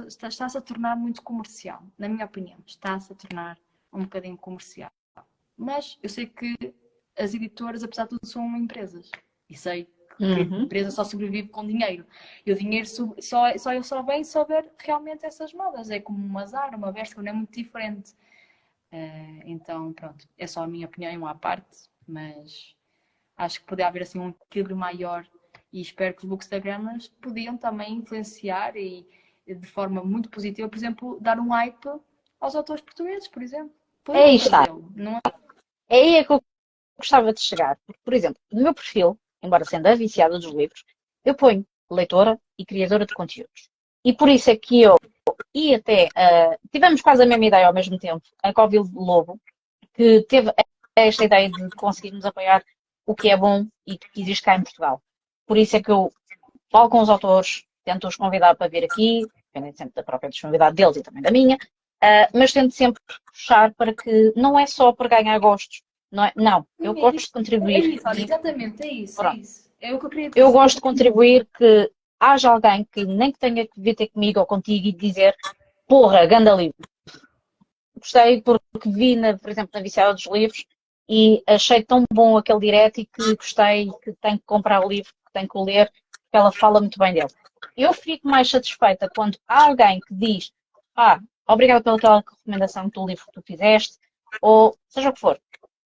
está-se a tornar muito comercial, na minha opinião. Está-se a tornar um bocadinho comercial. Mas eu sei que as editoras, apesar de tudo, são empresas. E sei que a empresa só sobrevive com dinheiro. E o dinheiro só vem se houver realmente essas modas. É como uma Zara, uma Bershka, não é muito diferente. Então, pronto, é só a minha opinião à parte, mas acho que poderia haver assim um equilíbrio maior e espero que os bookstagrammers podiam também influenciar e de forma muito positiva, por exemplo, dar um hype aos autores portugueses, por exemplo. É aí está. Não é? É aí que eu gostava de chegar. Porque, por exemplo, no meu perfil, embora sendo a viciada dos livros, eu ponho leitora e criadora de conteúdos. E por isso é que eu, e até tivemos quase a mesma ideia ao mesmo tempo, a Covid Lobo, que teve esta ideia de conseguirmos apoiar o que é bom e que existe cá em Portugal. Por isso é que eu falo com os autores, tento-os convidar para vir aqui, dependendo sempre da própria disponibilidade deles e também da minha, mas tento sempre puxar para que não é só para ganhar gostos. Não, eu gosto de contribuir. É isso, exatamente, é isso. É o que eu queria dizer. Eu gosto de contribuir que haja alguém que nem que tenha que vir ter comigo ou contigo e dizer porra, ganda livro. Gostei porque vi, por exemplo, na Viciada dos Livros e achei tão bom aquele direto e que gostei, que tenho que comprar o livro, que tenho que o ler, porque ela fala muito bem dele. Eu fico mais satisfeita quando há alguém que diz obrigada pela recomendação do livro que tu fizeste, ou seja o que for.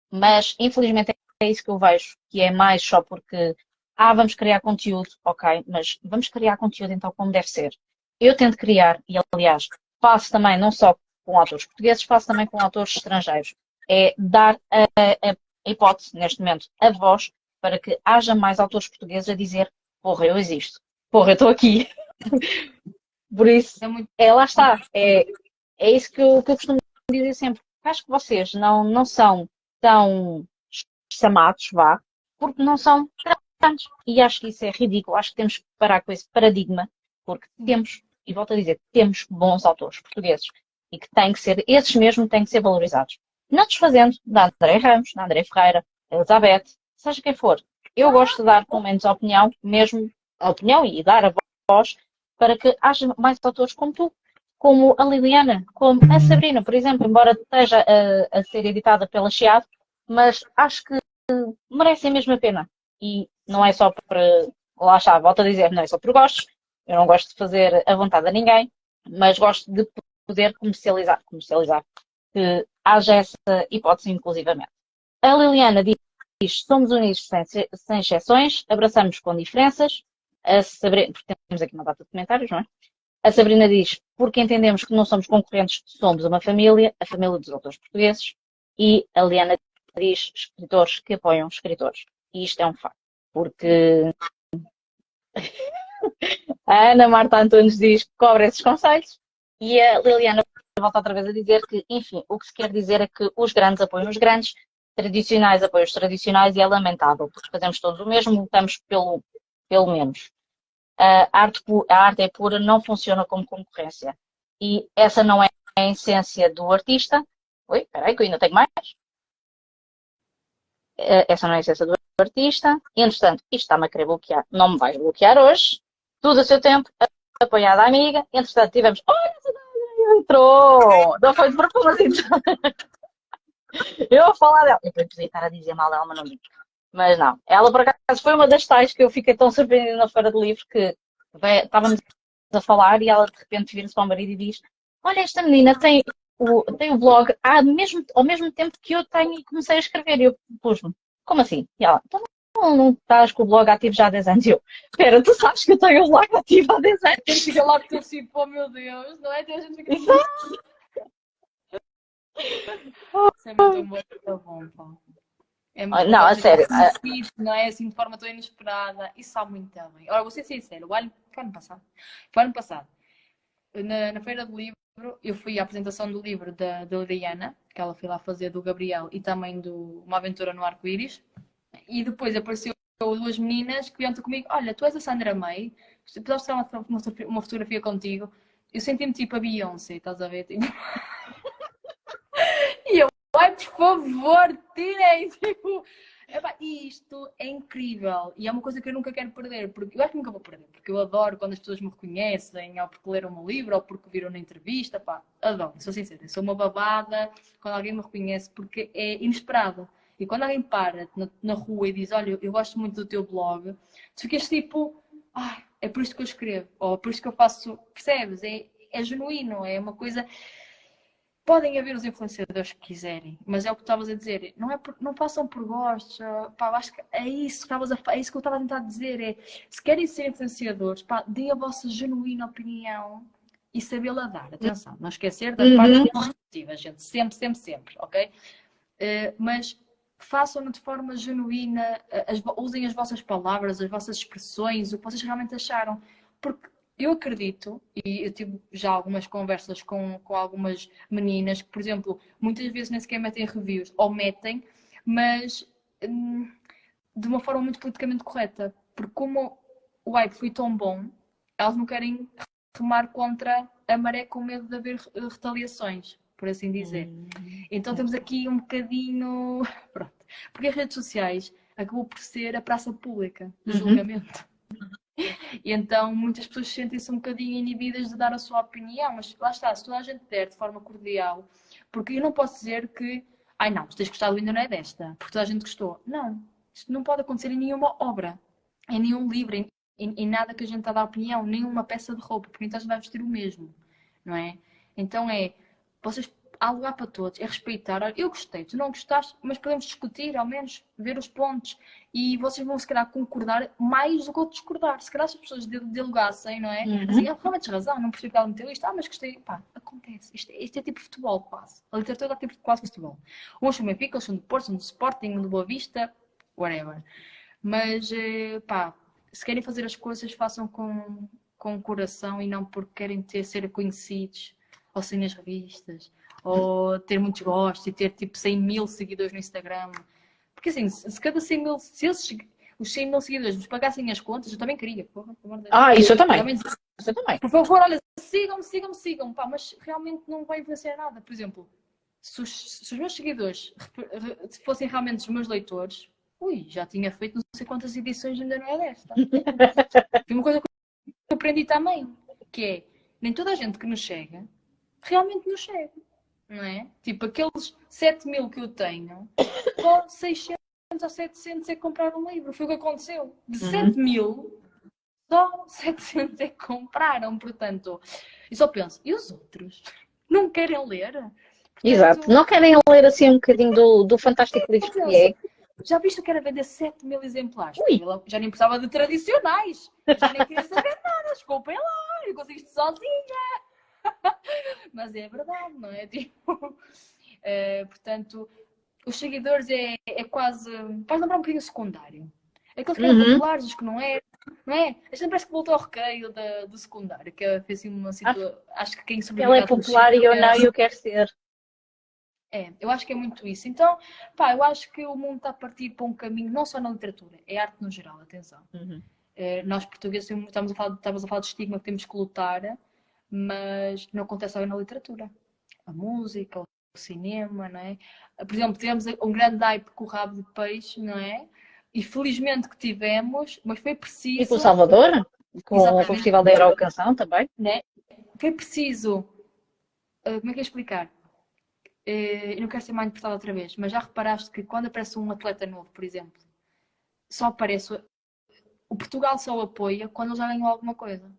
Mas, infelizmente, é isso que eu vejo, que é mais só porque vamos criar conteúdo, ok, mas vamos criar conteúdo então como deve ser. Eu tento criar, e aliás, faço também não só com autores portugueses, faço também com autores estrangeiros. É dar a hipótese, neste momento, a voz, para que haja mais autores portugueses a dizer porra, eu existo. Porra, eu estou aqui. Por isso, lá está. É isso que eu costumo dizer sempre. Acho que vocês não são tão chamados, porque não são grandes. E acho que isso é ridículo. Acho que temos que parar com esse paradigma, porque temos, e volto a dizer, temos bons autores portugueses e que esses mesmos têm que ser valorizados. Não desfazendo da André Ramos, da André Ferreira, da Elizabeth, seja quem for. Eu gosto de dar, pelo menos, a opinião, e dar a voz para que haja mais autores como tu, como a Liliana, como a Sabrina, por exemplo, embora esteja a ser editada pela Chiado, mas acho que merecem mesmo a pena. E não é só para, lá está, volto a dizer, não é só por gostos, eu não gosto de fazer a vontade a ninguém, mas gosto de poder comercializar, que haja essa hipótese inclusivamente. A Liliana diz, somos unidos sem exceções, abraçamos com diferenças, a Sabrina, porque temos aqui uma data de comentários, não é? A Sabrina diz, porque entendemos que não somos concorrentes, somos uma família, a família dos autores portugueses. E a Liana diz, escritores que apoiam escritores. E isto é um facto. Porque a Ana Marta Antunes diz que cobra esses conselhos. E a Liliana volto outra vez a dizer que, enfim, o que se quer dizer é que os grandes apoiam os grandes, tradicionais apoiam os tradicionais e é lamentável, porque fazemos todos o mesmo, lutamos pelo menos. A arte é pura, não funciona como concorrência. E essa não é a essência do artista. Oi, peraí, que eu ainda tenho mais. Essa não é a essência do artista. E, entretanto, isto está-me a querer bloquear. Não me vais bloquear hoje. Tudo a seu tempo, apoiada a amiga. Entretanto, tivemos. Olha, essa Dani entrou! Não foi de propósito. Eu a falar dela. Eu podia estar a dizer mal dela, mas não digo. Mas não. Ela, por acaso, foi uma das tais que eu fiquei tão surpreendida na Feira de Livro que estávamos a falar e ela de repente vira-se para o marido e diz: Olha, esta menina tem o blog ao mesmo tempo que eu tenho e comecei a escrever. E eu pus-me: Como assim? E ela: Então não estás com o blog ativo já há 10 anos? E eu: Espera, tu sabes que eu tenho o blog ativo há 10 anos? Tem que ficar logo assim, oh meu Deus, não é? Tem a gente fica. Isso é muito bom, pá. É muito Não, a sério. Não é assim de forma tão inesperada. Isso sabe muito bem. Ora, vou ser sincero, foi ano passado, na Feira do Livro, eu fui à apresentação do livro da Liliana, que ela foi lá fazer do Gabriel e também do Uma Aventura no Arco-Íris. E depois apareceu duas meninas que vieram ter comigo: Olha, tu és a Sandra May, podes tirar uma fotografia contigo? Eu senti-me tipo a Beyoncé, estás a ver? Tipo... E eu: Ai, por favor, tirem! Tipo, epá, isto é incrível e é uma coisa que eu nunca quero perder, porque eu acho que nunca vou perder, porque eu adoro quando as pessoas me reconhecem, ou porque leram o meu livro, ou porque viram na entrevista, pá, adoro, sou sincera, sou uma babada quando alguém me reconhece, porque é inesperado. E quando alguém para na rua e diz: Olha, eu gosto muito do teu blog, tu ficas tipo: Ah, é por isto que eu escrevo, ou é por isto que eu faço, percebes? É genuíno, é uma coisa. Podem haver os influenciadores que quiserem, mas é o que estavas a dizer, não passam por gostos, pá, acho que é isso que é isso que eu estava a tentar dizer, se querem ser influenciadores, pá, deem a vossa genuína opinião e sabê-la dar, atenção, não esquecer da parte construtiva, gente, sempre, sempre, sempre, ok? Mas façam-no de forma genuína, usem as vossas palavras, as vossas expressões, o que vocês realmente acharam, porque eu acredito, e eu tive já algumas conversas com algumas meninas que, por exemplo, muitas vezes nem sequer metem reviews, ou metem, mas de uma forma muito politicamente correta. Porque como o hype foi tão bom, elas não querem remar contra a maré com medo de haver retaliações, por assim dizer. Então temos aqui um bocadinho... Pronto. Porque as redes sociais acabou por ser a praça pública do julgamento. E então muitas pessoas sentem-se um bocadinho inibidas de dar a sua opinião, mas lá está, se toda a gente der de forma cordial, porque eu não posso dizer que, ai não, se tens gostado ainda não é desta, porque toda a gente gostou. Não, isto não pode acontecer em nenhuma obra, em nenhum livro, em nada que a gente está a dar opinião, nenhuma peça de roupa, porque então a gente vai vestir o mesmo, não é? Então vocês há lugar para todos, é respeitar. Olha, eu gostei, tu não gostaste, mas podemos discutir, ao menos, ver os pontos. E vocês vão, se calhar, concordar mais do que eu discordar. Se calhar, se as pessoas dialogassem, não é? Assim, realmente tens razão, não percebi que ela meteu isto. Ah, mas gostei. Pá, acontece. Isto é tipo futebol, quase. A literatura é tipo quase futebol. Uns são Benfica, outros são do Porto, são do Sporting, do Boa Vista, whatever. Mas, pá, se querem fazer as coisas, façam com coração e não porque querem ser conhecidos ou ser nas revistas, ou ter muitos gostos e ter tipo 100 mil seguidores no Instagram. Porque assim, se cada 100 mil, se os 100 mil seguidores nos pagassem as contas, eu também queria. Porra, isso eu também. Isso eu também. Por favor, olha, sigam-me, pá, mas realmente não vai influenciar nada. Por exemplo, se os meus seguidores fossem realmente os meus leitores, já tinha feito não sei quantas edições, ainda não é desta. E uma coisa que eu aprendi também, que é, nem toda a gente que nos chega, realmente nos chega, não é? Tipo, aqueles 7 mil que eu tenho, só 600 ou 700 é que compraram um livro. Foi o que aconteceu. De 7 mil, só 700 é que compraram. Portanto, eu só penso, e os outros? Não querem ler? Portanto, exato. Não querem ler assim um bocadinho do fantástico livro que é? Já viste que era vender 7 mil exemplares? Já nem precisava de tradicionais. Já nem queria saber nada. Desculpem lá, eu consigo isto sozinha. Mas é verdade, não é? Tipo, portanto, os seguidores é quase... Pode lembrar um bocadinho secundário. Aqueles que eram populares, os que não eram. Não é? Esta parece que voltou ao recreio do secundário, que fez assim uma Acho situação. Acho que quem que ela sobreviveu é à popular e eu Toshiro não, e eu quero ser. eu acho que é muito isso. Então, pá, eu acho que o mundo está a partir para um caminho, não só na literatura, é arte no geral, atenção. Uhum. Nós portugueses estamos a falar de estigma que temos que lutar, mas não acontece só na literatura. A música, o cinema, não é? Por exemplo, tivemos um grande hype com o Rabo de Peixe, não é? E felizmente que tivemos, mas foi E com o preciso, Salvador, com o exatamente, Festival da Eurocanção também. né? Foi preciso, como é que é explicar? Eu não quero ser mal interpretada outra vez, mas já reparaste que quando aparece um atleta novo, por exemplo, só aparece. O Portugal só o apoia quando ele já ganhou alguma coisa.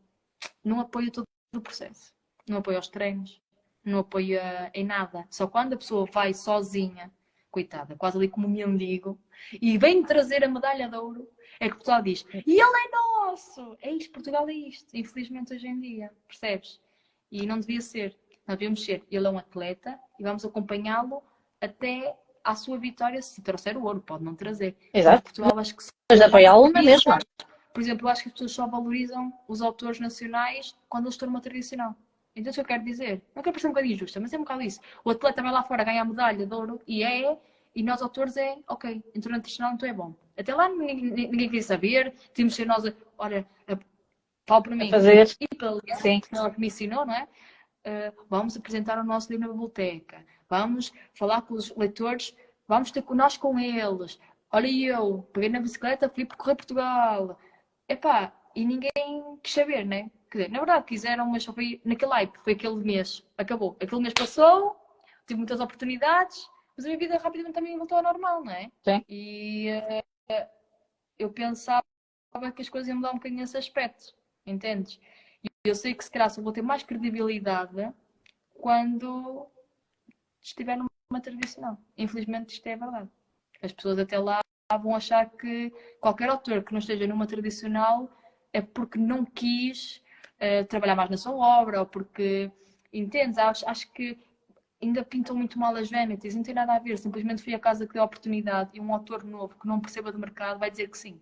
Não apoia todo o processo. Não apoia os treinos. Não apoia em nada. Só quando a pessoa vai sozinha, coitada, quase ali como um mendigo, e vem trazer a medalha de ouro, é que Portugal diz: e ele é nosso! É isto, Portugal é isto. Infelizmente hoje em dia, percebes? E não devia ser. Nós devíamos ser. Ele é um atleta e vamos acompanhá-lo até à sua vitória, se trouxer o ouro. Pode não trazer. Mas Exato. Portugal acho que só Mas de apoiá-lo na valoriza. mesma. Por exemplo, eu acho que as pessoas só valorizam os autores nacionais quando eles estão numa tradicional. Então, o que eu quero dizer? Não quero parecer um bocadinho injusta, mas é um bocado isso. O atleta vai lá fora ganhar a medalha de ouro e nós autores ok, entrou na tradicional, então é bom. Até lá ninguém queria saber, temos de ser nós, olha, falo para A mim, fazer, e para ler, sim. porque ela que me ensinou, não é? Vamos apresentar o nosso livro na biblioteca, vamos falar com os leitores, vamos ter nós com eles. Olha eu, peguei na bicicleta, fui percorrer Portugal. Epá, e ninguém quis saber, né? Quer dizer, na verdade quiseram, mas só foi naquele hype, foi aquele mês, acabou. Aquele mês passou, tive muitas oportunidades, mas a minha vida rapidamente também voltou ao normal, não é? Sim. E eu pensava que as coisas iam mudar um bocadinho nesse aspecto, entendes? E eu sei que se calhar só vou ter mais credibilidade quando estiver numa tradicional. Infelizmente isto é verdade. As pessoas até lá vão achar que qualquer autor que não esteja numa tradicional é porque não quis trabalhar mais na sua obra ou porque, entendes? Acho que ainda pintam muito mal as vanities, não tem nada a ver, simplesmente foi a casa que deu a oportunidade e um autor novo que não perceba do mercado vai dizer que sim.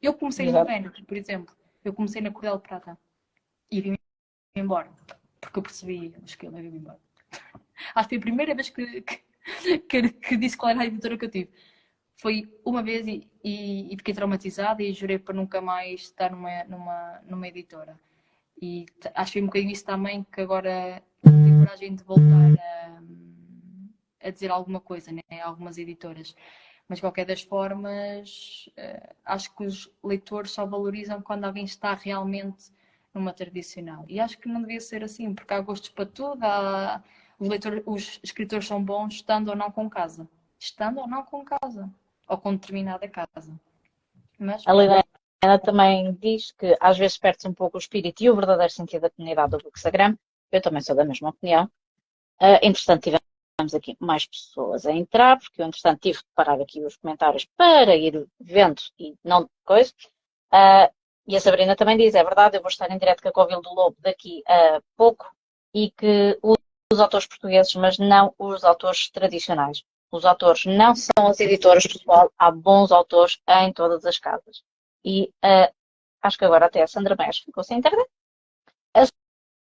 Eu comecei numa Exato. vanity, por exemplo, eu comecei na Cordel de Prata e vim embora, porque eu percebi o esquema e vim embora. Acho que foi a primeira vez que disse qual era a editora que eu tive. Foi uma vez e fiquei traumatizada e jurei para nunca mais estar numa editora. E acho que foi um bocadinho isso também que agora tenho coragem de voltar a dizer alguma coisa, né? A algumas editoras. Mas de qualquer das formas, acho que os leitores só valorizam quando alguém está realmente numa tradicional. E acho que não devia ser assim, porque há gostos para tudo, os escritores são bons estando ou não com casa. Estando ou não com casa. Ou com determinada casa. Mas A pronto. Liliana também diz que às vezes perde-se um pouco o espírito e o verdadeiro sentido da comunidade do Bookstagram. Eu também sou da mesma opinião. Entretanto, tivemos aqui mais pessoas a entrar, porque eu, entretanto, tive que parar aqui os comentários para ir vendo e não coisa. E a Sabrina também diz, é verdade, eu vou estar em direto com a Covil do Lobo daqui a pouco e que os autores portugueses, mas não os autores tradicionais. Os autores não são as editoras, pessoal, há bons autores em todas as casas. E acho que agora até a Sandra Meias ficou sem internet. A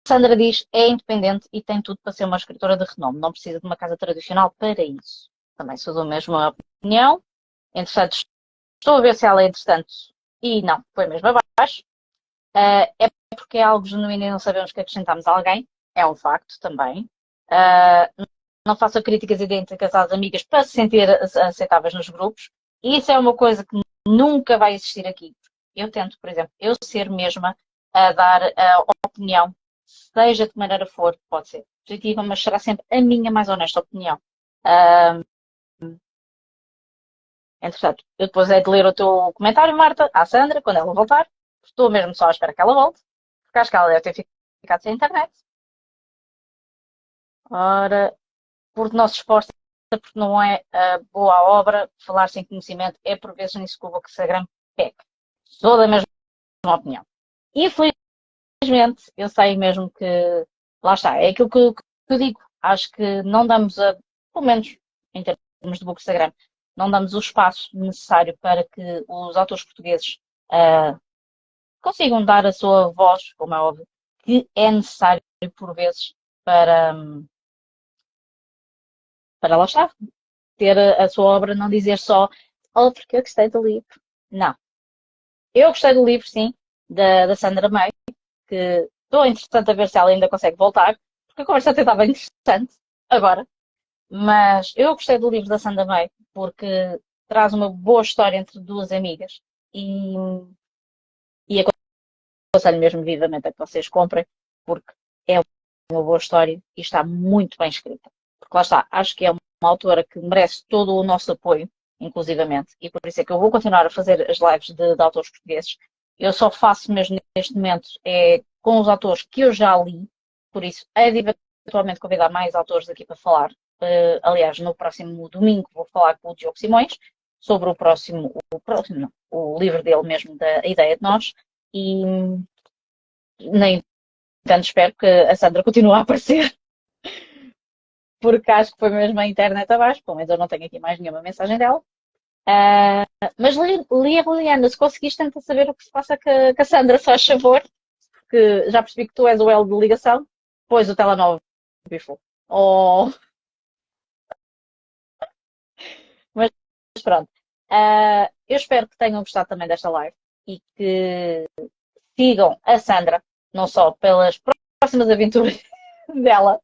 Sandra diz, é independente e tem tudo para ser uma escritora de renome, não precisa de uma casa tradicional para isso. Também sou da mesma opinião. Entretanto, estou a ver se ela é interessante e não, foi mesmo abaixo. É porque é algo genuíno e não sabemos que acrescentamos a alguém, é um facto também. Não faço críticas idênticas às amigas para se sentir aceitáveis nos grupos. E isso é uma coisa que nunca vai existir aqui. Eu tento, por exemplo, eu ser mesma a dar a opinião, seja de que maneira for, pode ser positiva, mas será sempre a minha mais honesta opinião. Entretanto, eu depois é de ler o teu comentário, Marta, à Sandra, quando ela voltar. Estou mesmo só à espera que ela volte, porque acho que ela deve ter ficado sem internet. Ora, porque não se esforça, porque não é boa a obra, falar sem conhecimento é por vezes nisso que o Bookstagram peca. Sou da mesma opinião. Infelizmente, eu sei mesmo que, lá está, é aquilo que eu digo. Acho que não damos pelo menos em termos de Bookstagram, não damos o espaço necessário para que os autores portugueses consigam dar a sua voz, como é óbvio, que é necessário por vezes para, para lá estar, ter a sua obra, não dizer só, oh, porque eu gostei do livro. Não. Eu gostei do livro, sim, da Sandra May, que estou interessante a ver se ela ainda consegue voltar, porque a conversa até estava interessante agora. Mas eu gostei do livro da Sandra May, porque traz uma boa história entre duas amigas e aconselho mesmo vivamente a que vocês comprem, porque é uma boa história e está muito bem escrita. Porque lá está, acho que é uma autora que merece todo o nosso apoio, inclusivamente, e por isso é que eu vou continuar a fazer as lives de autores portugueses. Eu só faço mesmo neste momento com os autores que eu já li, por isso é de eventualmente convidar mais autores aqui para falar. Aliás, no próximo domingo vou falar com o Diogo Simões sobre o livro dele mesmo, da Ideia de Nós, e nem tanto espero que a Sandra continue a aparecer, porque acho que foi mesmo a internet abaixo, pelo menos eu não tenho aqui mais nenhuma mensagem dela. Mas Liliana, se conseguiste tentar saber o que se passa com a Sandra, só faz favor, que já percebi que tu és o elo de ligação, pois o telemóvel bifou. Oh, mas pronto. Eu espero que tenham gostado também desta live e que sigam a Sandra, não só pelas próximas aventuras dela,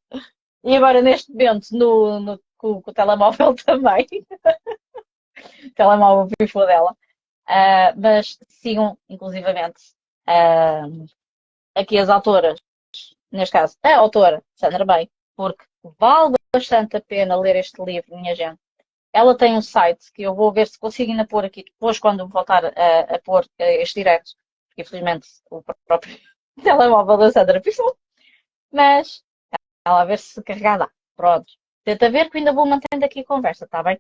e agora neste momento com o telemóvel também, o telemóvel bifou dela, mas sigam inclusivamente uh, aqui as autoras, neste caso a autora Sandra May, porque vale bastante a pena ler este livro, minha gente. Ela tem um site que eu vou ver se consigo ainda pôr aqui depois quando voltar a pôr este direto, porque infelizmente o próprio telemóvel da Sandra pisou, mas ela a ver se carregar dá. Pronto. Tenta ver que ainda vou mantendo aqui a conversa, está bem?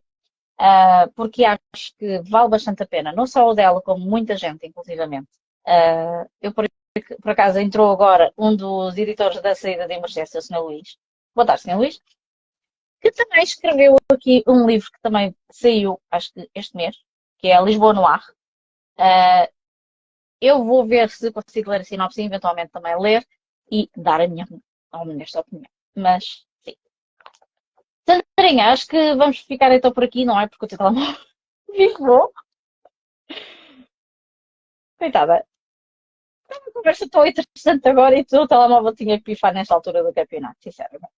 Porque acho que vale bastante a pena, não só o dela, como muita gente, inclusivamente. Eu, por acaso, entrou agora um dos editores da saída de emergência, o Sr. Luís. Boa tarde, Sr. Luís. Que também escreveu aqui um livro que também saiu, acho que este mês, que é Lisboa no Ar. Eu vou ver se consigo ler a sinopse e eventualmente também ler e dar a minha honesta opinião. Mas, sim. Sandrinha, acho que vamos ficar então por aqui, não é? Porque o teu telemóvel ficou. Coitada. A conversa tão interessante agora e tu, o telemóvel tinha que pifar nesta altura do campeonato, sinceramente.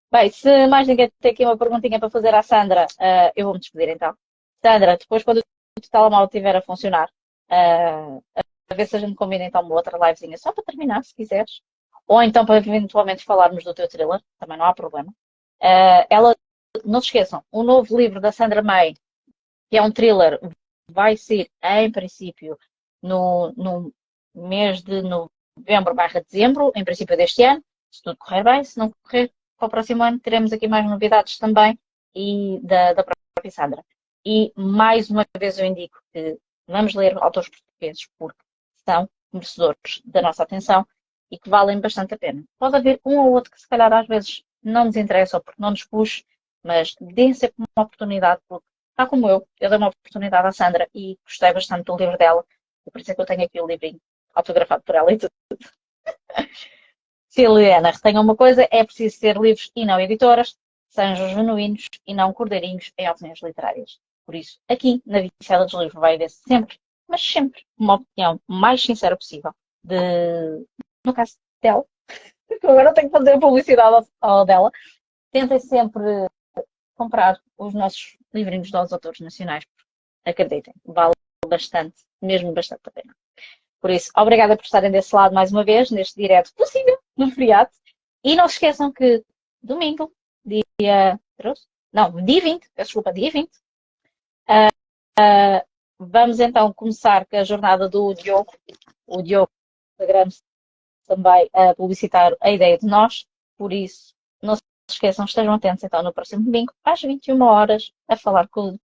Bem, se mais ninguém tem aqui uma perguntinha para fazer à Sandra, eu vou-me despedir então. Sandra, depois quando o telemóvel estiver a funcionar, a ver se a gente combina então uma outra livezinha, só para terminar, se quiseres. Ou então para eventualmente falarmos do teu thriller, também não há problema. Não se esqueçam, o novo livro da Sandra May, que é um thriller, vai ser, em princípio, no mês de novembro/dezembro, em princípio deste ano, se tudo correr bem. Se não correr, para o próximo ano teremos aqui mais novidades também e da própria Sandra. E mais uma vez eu indico que vamos ler autores portugueses porque são merecedores da nossa atenção e que valem bastante a pena. Pode haver um ou outro que se calhar às vezes não nos interessa ou porque não nos puxa, mas deem sempre uma oportunidade porque, tal como eu dei uma oportunidade à Sandra e gostei bastante do livro dela. E por isso é que eu tenho aqui o livrinho autografado por ela e tudo. Se Helena retenha uma coisa, é preciso ser livros e não editoras, sejam genuínos e não cordeirinhos em opiniões literárias. Por isso, aqui na Vicela dos Livros vai haver sempre, mas sempre, uma opinião mais sincera possível. No caso dela, que agora tenho que fazer a publicidade ao dela, tentem sempre comprar os nossos livrinhos dos autores nacionais. Acreditem, vale bastante, mesmo bastante a pena. Por isso, obrigada por estarem desse lado mais uma vez, neste direto possível, no feriado. E não se esqueçam que domingo, dia 20, peço desculpa, dia 20, vamos então começar com a jornada do Diogo. O Diogo Instagram também a publicitar a ideia de nós. Por isso, não se esqueçam, estejam atentos então no próximo domingo, às 21 horas, a falar com o